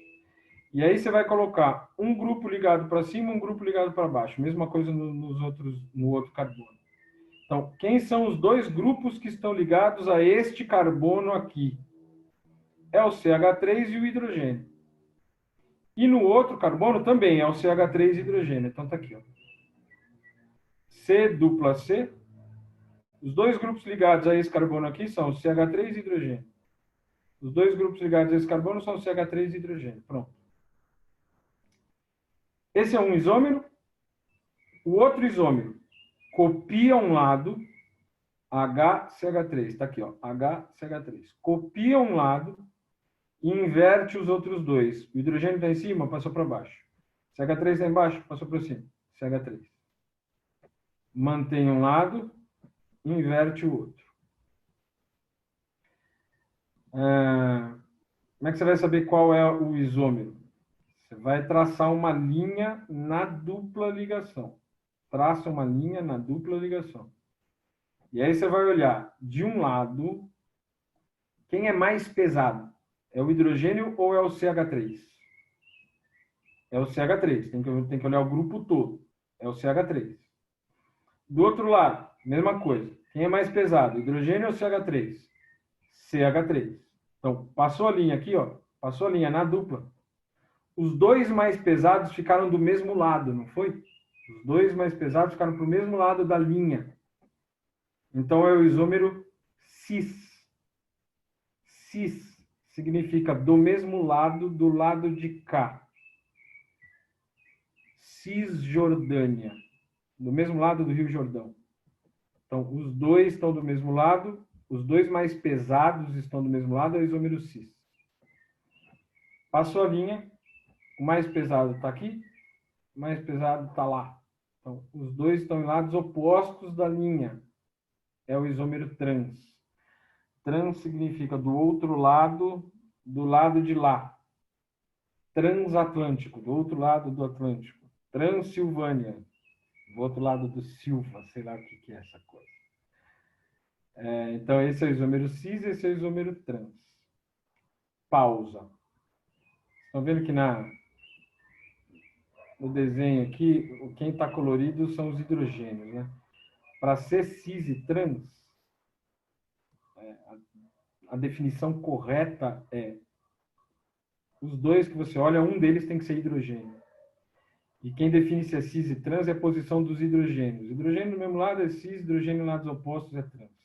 E aí você vai colocar um grupo ligado para cima, um grupo ligado para baixo. Mesma coisa no outro carbono. Então, quem são os dois grupos que estão ligados a este carbono aqui? É o CH3 e o hidrogênio. E no outro carbono também é o CH3 e hidrogênio. Então tá aqui, ó. C dupla C. Os dois grupos ligados a esse carbono aqui são o CH3 e hidrogênio. Os dois grupos ligados a esse carbono são o CH3 e hidrogênio. Pronto. Esse é um isômero. O outro isômero copia um lado, HCH3. Está aqui, ó, HCH3. Copia um lado e inverte os outros dois. O hidrogênio está em cima, passou para baixo. CH3 está embaixo, passou para cima. CH3. Mantém um lado, inverte o outro. Como é que você vai saber qual é o isômero? Você vai traçar uma linha na dupla ligação. Traça uma linha na dupla ligação. E aí você vai olhar de um lado, quem é mais pesado? É o hidrogênio ou é o CH3? É o CH3. Tem que olhar o grupo todo. É o CH3. Do outro lado, mesma coisa. Quem é mais pesado? Hidrogênio ou CH3? CH3. Então, passou a linha aqui, ó. Passou a linha na dupla. Os dois mais pesados ficaram do mesmo lado, não foi? Os dois mais pesados ficaram para o mesmo lado da linha. Então, é o isômero cis. Cis significa do mesmo lado, do lado de cá. Cisjordânia. Do mesmo lado do Rio Jordão. Então, os dois estão do mesmo lado. Os dois mais pesados estão do mesmo lado, é o isômero cis. Passou a linha. O mais pesado está aqui. O mais pesado está lá. Então, os dois estão em lados opostos da linha. É o isômero trans. Trans significa do outro lado, do lado de lá. Transatlântico, do outro lado do Atlântico. Transilvânia, do outro lado do Silva, sei lá o que é essa coisa. Então, esse é o isômero cis, esse é o isômero trans. Pausa. Estão vendo que no desenho aqui, quem está colorido são os hidrogênios, né? Para ser cis e trans, a definição correta é os dois que você olha, um deles tem que ser hidrogênio. E quem define se é cis e trans é a posição dos hidrogênios. Hidrogênio do mesmo lado é cis, hidrogênio em lados opostos é trans.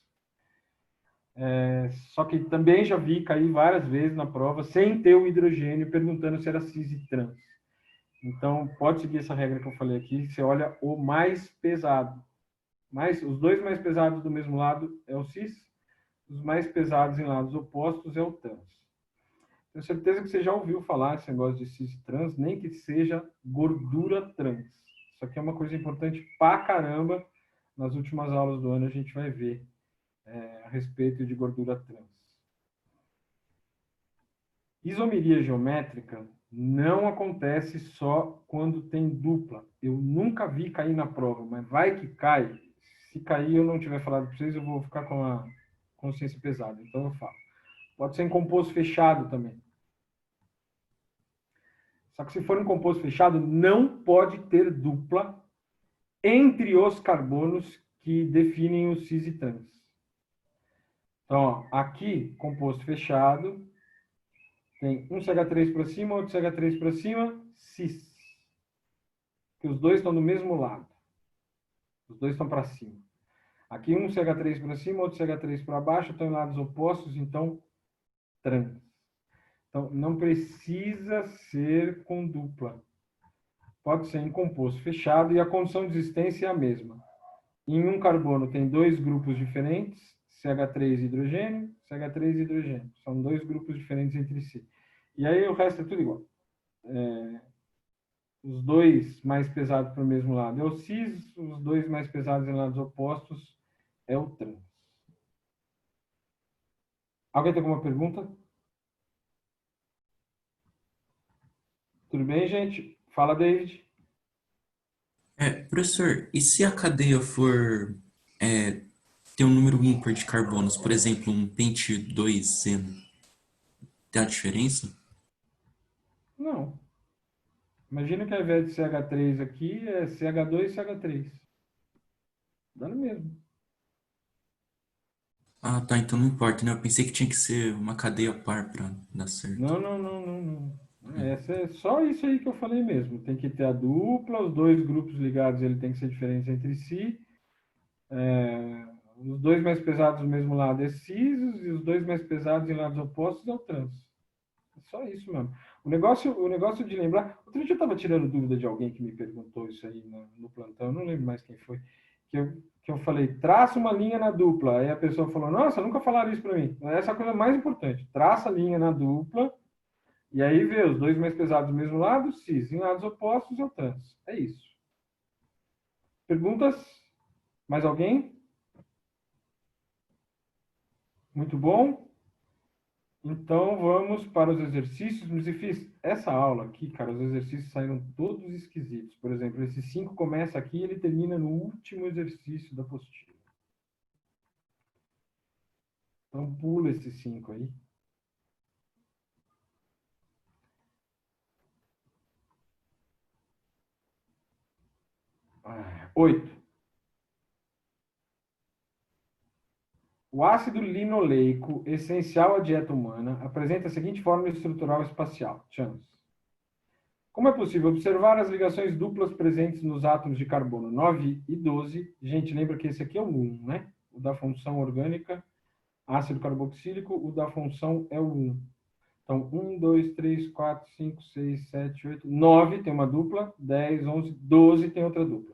Só que também já vi cair várias vezes na prova sem ter o hidrogênio, perguntando se era cis e trans. Então, pode seguir essa regra que eu falei aqui. Você olha o mais pesado. Os dois mais pesados do mesmo lado é o cis, os mais pesados em lados opostos é o trans. Tenho certeza que você já ouviu falar esse negócio de cis e trans, nem que seja gordura trans. Isso aqui é uma coisa importante pra caramba. Nas últimas aulas do ano a gente vai ver a respeito de gordura trans. Isomeria geométrica não acontece só quando tem dupla. Eu nunca vi cair na prova, mas vai que cai. Se cair eu não tiver falado para vocês, eu vou ficar com a consciência pesada. Então eu falo. Pode ser em composto fechado também. Só que se for em composto fechado, não pode ter dupla entre os carbonos que definem o cis e trans. Então, ó, aqui, composto fechado, tem um CH3 para cima, outro CH3 para cima, cis. Que os dois estão do mesmo lado. Os dois estão para cima. Aqui um CH3 para cima, outro CH3 para baixo, estão em lados opostos, então trans. Então, não precisa ser com dupla. Pode ser em composto fechado e a condição de existência é a mesma. Em um carbono tem dois grupos diferentes, CH3 e hidrogênio, CH3 e hidrogênio. São dois grupos diferentes entre si. E aí o resto é tudo igual. Os dois mais pesados para o mesmo lado é o cis, os dois mais pesados em lados opostos é o trans. Alguém tem alguma pergunta? Tudo bem, gente? Fala, David. Professor, e se a cadeia for ter um número ímpar de carbonos, por exemplo, um pente 2N, tem a diferença? Não. Imagina que ao invés de CH3 aqui, é CH2 e CH3. Dá no mesmo. Ah, tá, então não importa, né? Eu pensei que tinha que ser uma cadeia par para dar certo. Não. Essa é só isso aí que eu falei mesmo. Tem que ter a dupla, os dois grupos ligados ele tem que ser diferentes entre si. Os dois mais pesados do mesmo lado é cis e os dois mais pesados em lados opostos é o trans. É só isso mesmo. O negócio de lembrar... Outro dia eu estava tirando dúvida de alguém que me perguntou isso aí no plantão, eu não lembro mais quem foi, que eu falei, traça uma linha na dupla. Aí a pessoa falou, nossa, nunca falaram isso para mim. Essa é a coisa mais importante. Traça a linha na dupla e aí vê os dois mais pesados do mesmo lado, cis. Em lados opostos é o trans. É isso. Perguntas? Mais alguém? Muito bom. Então, vamos para os exercícios. Mas eu fiz essa aula aqui, cara, os exercícios saíram todos esquisitos. Por exemplo, esse 5 começa aqui e ele termina no último exercício da apostila. Então, pula esse 5 aí. Ah, 8. O ácido linoleico, essencial à dieta humana, apresenta a seguinte fórmula estrutural espacial. Chance. Como é possível observar as ligações duplas presentes nos átomos de carbono 9 e 12? Gente, lembra que esse aqui é o 1, né? O da função orgânica, ácido carboxílico, o da função é o 1. Então, 1, 2, 3, 4, 5, 6, 7, 8, 9 tem uma dupla, 10, 11, 12 tem outra dupla.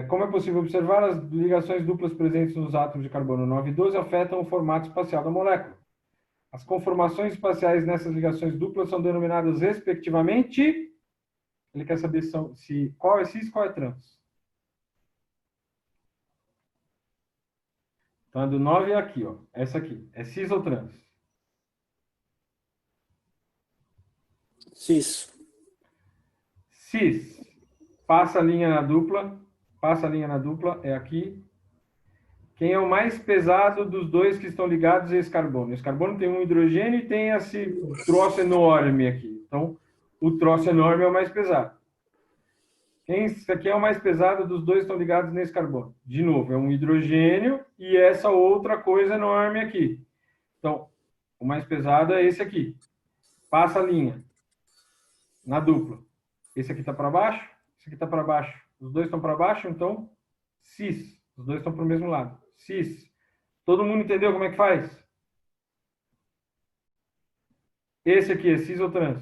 Como é possível observar, as ligações duplas presentes nos átomos de carbono 9 e 12 afetam o formato espacial da molécula. As conformações espaciais nessas ligações duplas são denominadas, respectivamente... Ele quer saber qual é cis e qual é trans. Então, a do 9 é aqui, ó. Essa aqui. É cis ou trans? Cis. Cis. Passa a linha na dupla. Passa a linha na dupla. É aqui. Quem é o mais pesado dos dois que estão ligados é esse carbono. Esse carbono tem um hidrogênio e tem esse troço enorme aqui. Então, o troço enorme é o mais pesado. Esse aqui é o mais pesado dos dois que estão ligados nesse carbono. De novo, é um hidrogênio e essa outra coisa enorme aqui. Então, o mais pesado é esse aqui. Passa a linha na dupla. Esse aqui está para baixo, esse aqui está para baixo. Os dois estão para baixo, então cis. Os dois estão para o mesmo lado. Cis. Todo mundo entendeu como é que faz? Esse aqui é cis ou trans?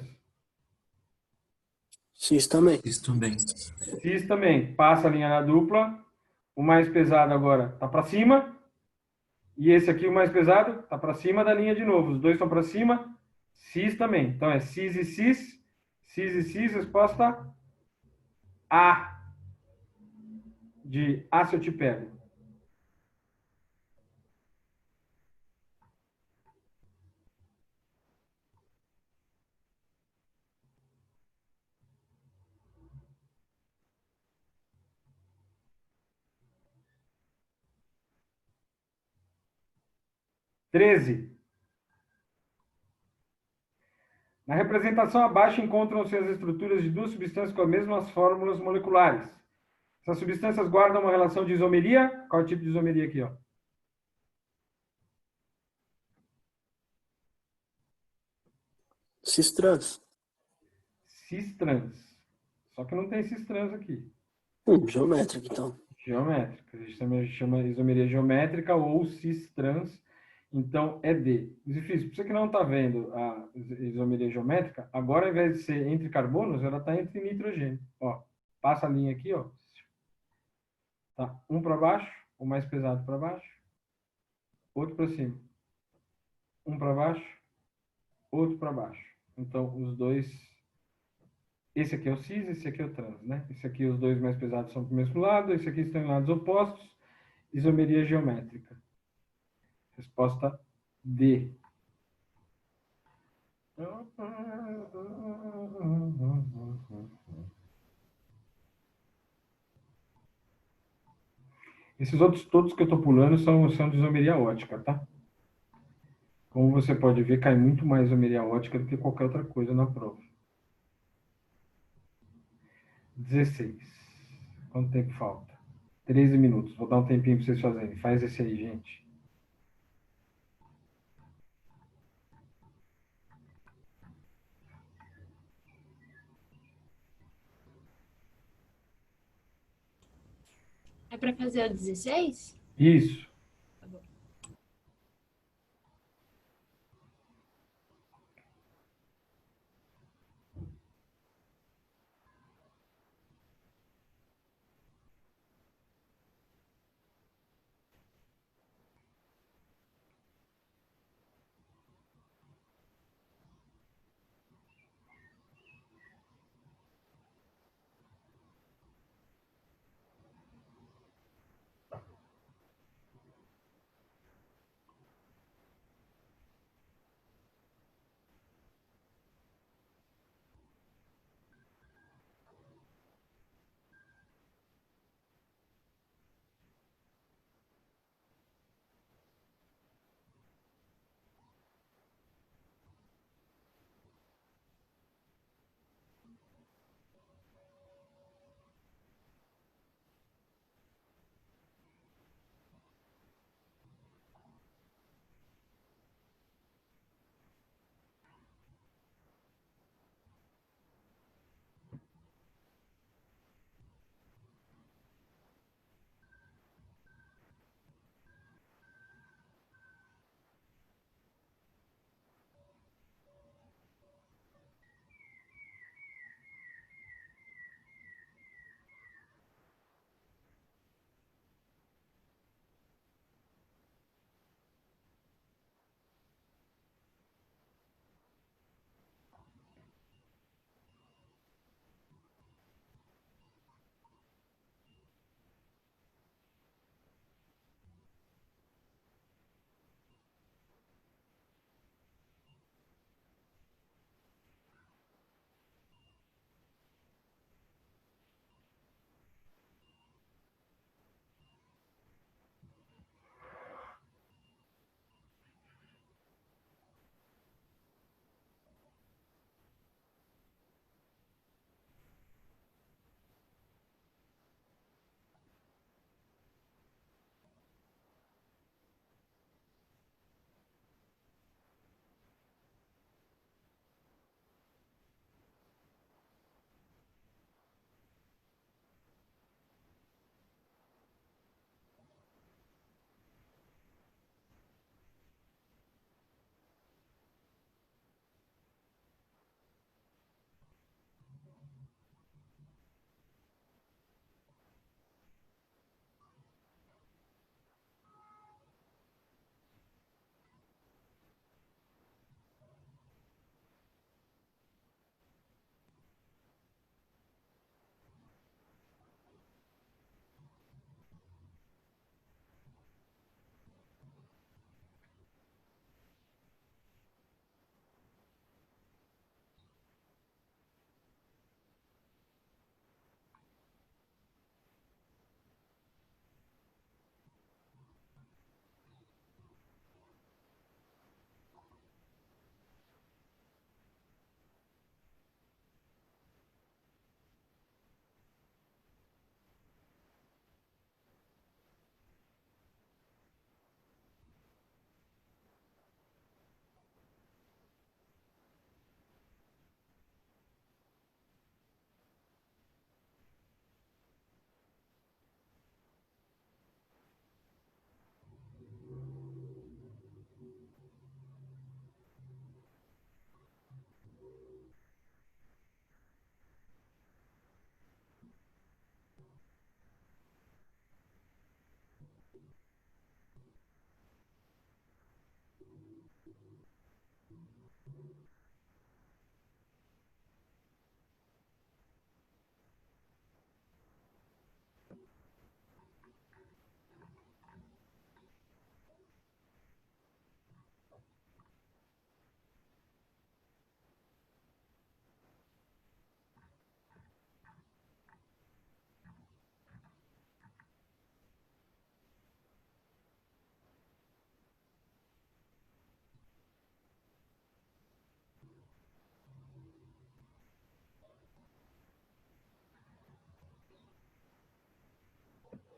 Cis também. Isso também. Cis também. Passa a linha na dupla. O mais pesado agora está para cima. E esse aqui, o mais pesado, está para cima da linha de novo. Os dois estão para cima. Cis também. Então é cis e cis. Cis e cis. Resposta A. De A se eu te pego. Treze. Na representação abaixo encontram-se as estruturas de duas substâncias com as mesmas fórmulas moleculares. Essas substâncias guardam uma relação de isomeria. Qual é o tipo de isomeria aqui, ó? Cis trans. Cis-trans. Só que não tem cis-trans aqui. Geométrico, então. Geométrica. A gente também chama isomeria geométrica ou cis-trans. Então, é D. Difícil. Para você que não está vendo a isomeria geométrica, agora, ao invés de ser entre carbonos, ela está entre nitrogênio. Ó, passa a linha aqui, ó. Tá? Um para baixo, o mais pesado para baixo. Outro para cima. Um para baixo, outro para baixo. Então, os dois... Esse aqui é o cis, esse aqui é o trans, né? Esse aqui, os dois mais pesados são para o mesmo lado. Esse aqui estão em lados opostos. Isomeria geométrica. Resposta D. Esses outros todos que eu estou pulando são de isomeria ótica, tá? Como você pode ver, cai muito mais isomeria ótica do que qualquer outra coisa na prova. 16. Quanto tempo falta? 13 minutos. Vou dar um tempinho para vocês fazerem. Faz esse aí, gente. É pra fazer o 16? Isso.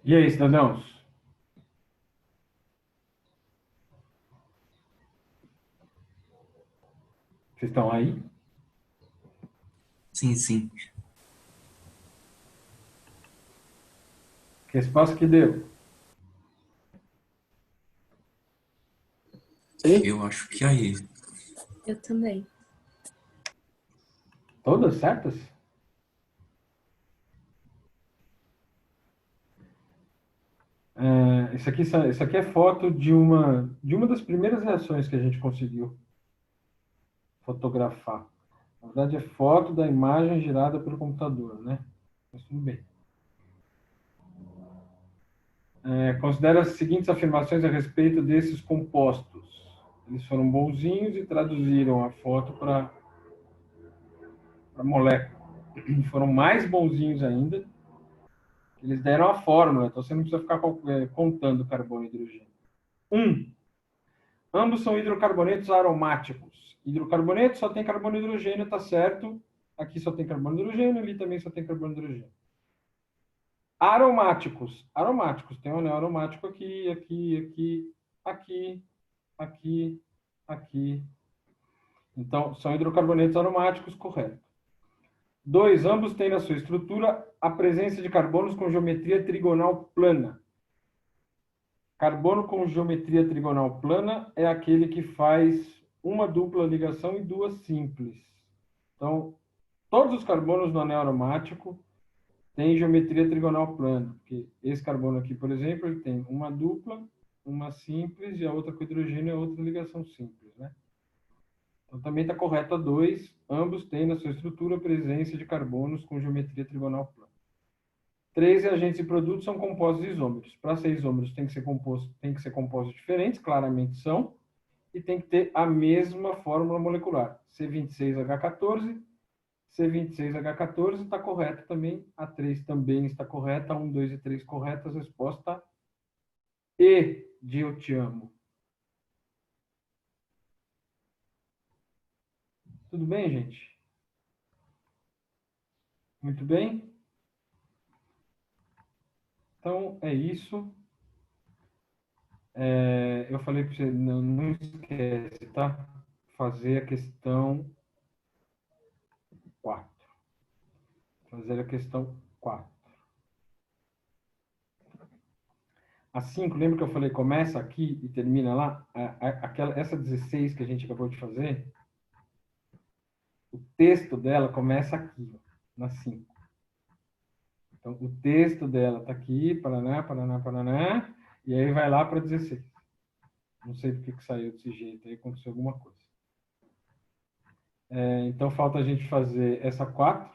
E aí, cidadãos? Vocês estão aí? Sim, sim. Que resposta que deu? Sim? Eu acho que aí. Eu também. Todas certas? Isso aqui é foto de uma das primeiras reações que a gente conseguiu fotografar. Na verdade, é foto da imagem gerada pelo computador, né? Mas tudo bem. Considere as seguintes afirmações a respeito desses compostos. Eles foram bonzinhos e traduziram a foto para molécula. Foram mais bonzinhos ainda. Eles deram a fórmula, então você não precisa ficar contando carbono e hidrogênio. 1. Ambos são hidrocarbonetos aromáticos. Hidrocarboneto só tem carbono e hidrogênio, tá certo? Aqui só tem carbono e hidrogênio, ali também só tem carbono e hidrogênio. Aromáticos. Aromáticos. Tem um anel aromático aqui, aqui, aqui, aqui, aqui. Então, são hidrocarbonetos aromáticos, correto. 2. Ambos têm na sua estrutura a presença de carbonos com geometria trigonal plana. Carbono com geometria trigonal plana é aquele que faz uma dupla ligação e duas simples. Então, todos os carbonos no anel aromático têm geometria trigonal plana. Porque esse carbono aqui, por exemplo, ele tem uma dupla, uma simples e a outra com hidrogênio é outra ligação simples, né? Então, também está correto a 2. Ambos têm na sua estrutura a presença de carbonos com geometria trigonal plana. 3 reagentes e produtos são compostos isômeros. Para ser isômeros tem que ser compostos diferentes, claramente são, e tem que ter a mesma fórmula molecular. C26H14, C26H14 está correto também, a 3 também está correta, 1, 2 e 3 corretas, resposta E de eu te amo. Tudo bem, gente? Muito bem? Então, é isso. Eu falei para você, não esquece, tá? Fazer a questão 4. Fazer a questão 4. A 5, lembra que eu falei, começa aqui e termina lá? Essa 16 que a gente acabou de fazer, o texto dela começa aqui, ó, na 5. Então, o texto dela está aqui, paraná, paraná, paraná, e aí vai lá para 16. Não sei por que saiu desse jeito, aí aconteceu alguma coisa. Então, falta a gente fazer essa 4,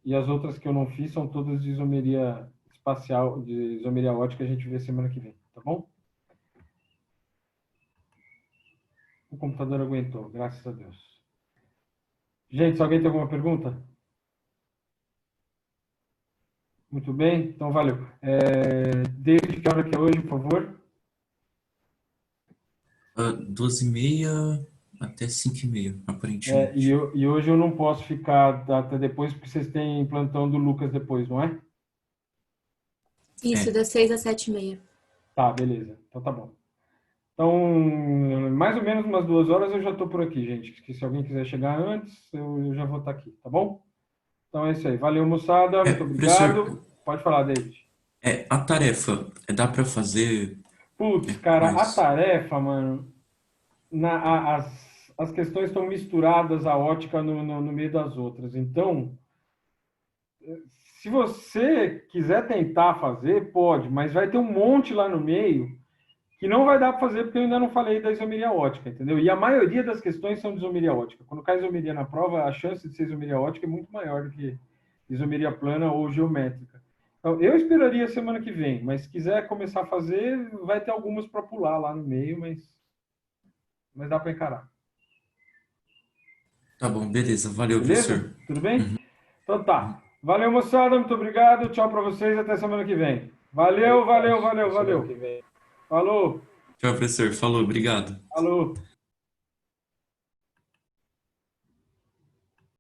e as outras que eu não fiz são todas de isomeria espacial, de isomeria ótica, a gente vê semana que vem, tá bom? O computador aguentou, graças a Deus. Gente, se alguém tem alguma pergunta? Muito bem, então valeu. David, que hora que é hoje, por favor? 12h30 até 5h30, aparentemente. E hoje eu não posso ficar até depois, porque vocês têm plantão do Lucas depois, não é? Isso, das 6 às 7h30. Tá, beleza. Então tá bom. Então, mais ou menos umas 2 horas eu já estou por aqui, gente. Que se alguém quiser chegar antes, eu já vou estar aqui, tá bom? Então é isso aí. Valeu, moçada. Muito obrigado. Professor, Pode falar, David. a tarefa, dá para fazer Putz, cara, a mais... tarefa, mano, as questões estão misturadas, a ótica no meio das outras. Então, se você quiser tentar fazer, pode, mas vai ter um monte lá no meio que não vai dar para fazer porque eu ainda não falei da isomeria ótica, entendeu? E a maioria das questões são de isomeria ótica. Quando cai isomeria na prova, a chance de ser isomeria ótica é muito maior do que isomeria plana ou geométrica. Então, eu esperaria semana que vem, mas se quiser começar a fazer, vai ter algumas para pular lá no meio, mas dá para encarar. Tá bom, beleza. Valeu, Beleza? professor. Tudo bem? Então tá. Valeu, moçada. Muito obrigado. Tchau para vocês. Até semana que vem. Valeu, valeu, valeu, Até semana valeu. que vem. Falou. Tchau, professor. Falou, obrigado. Falou.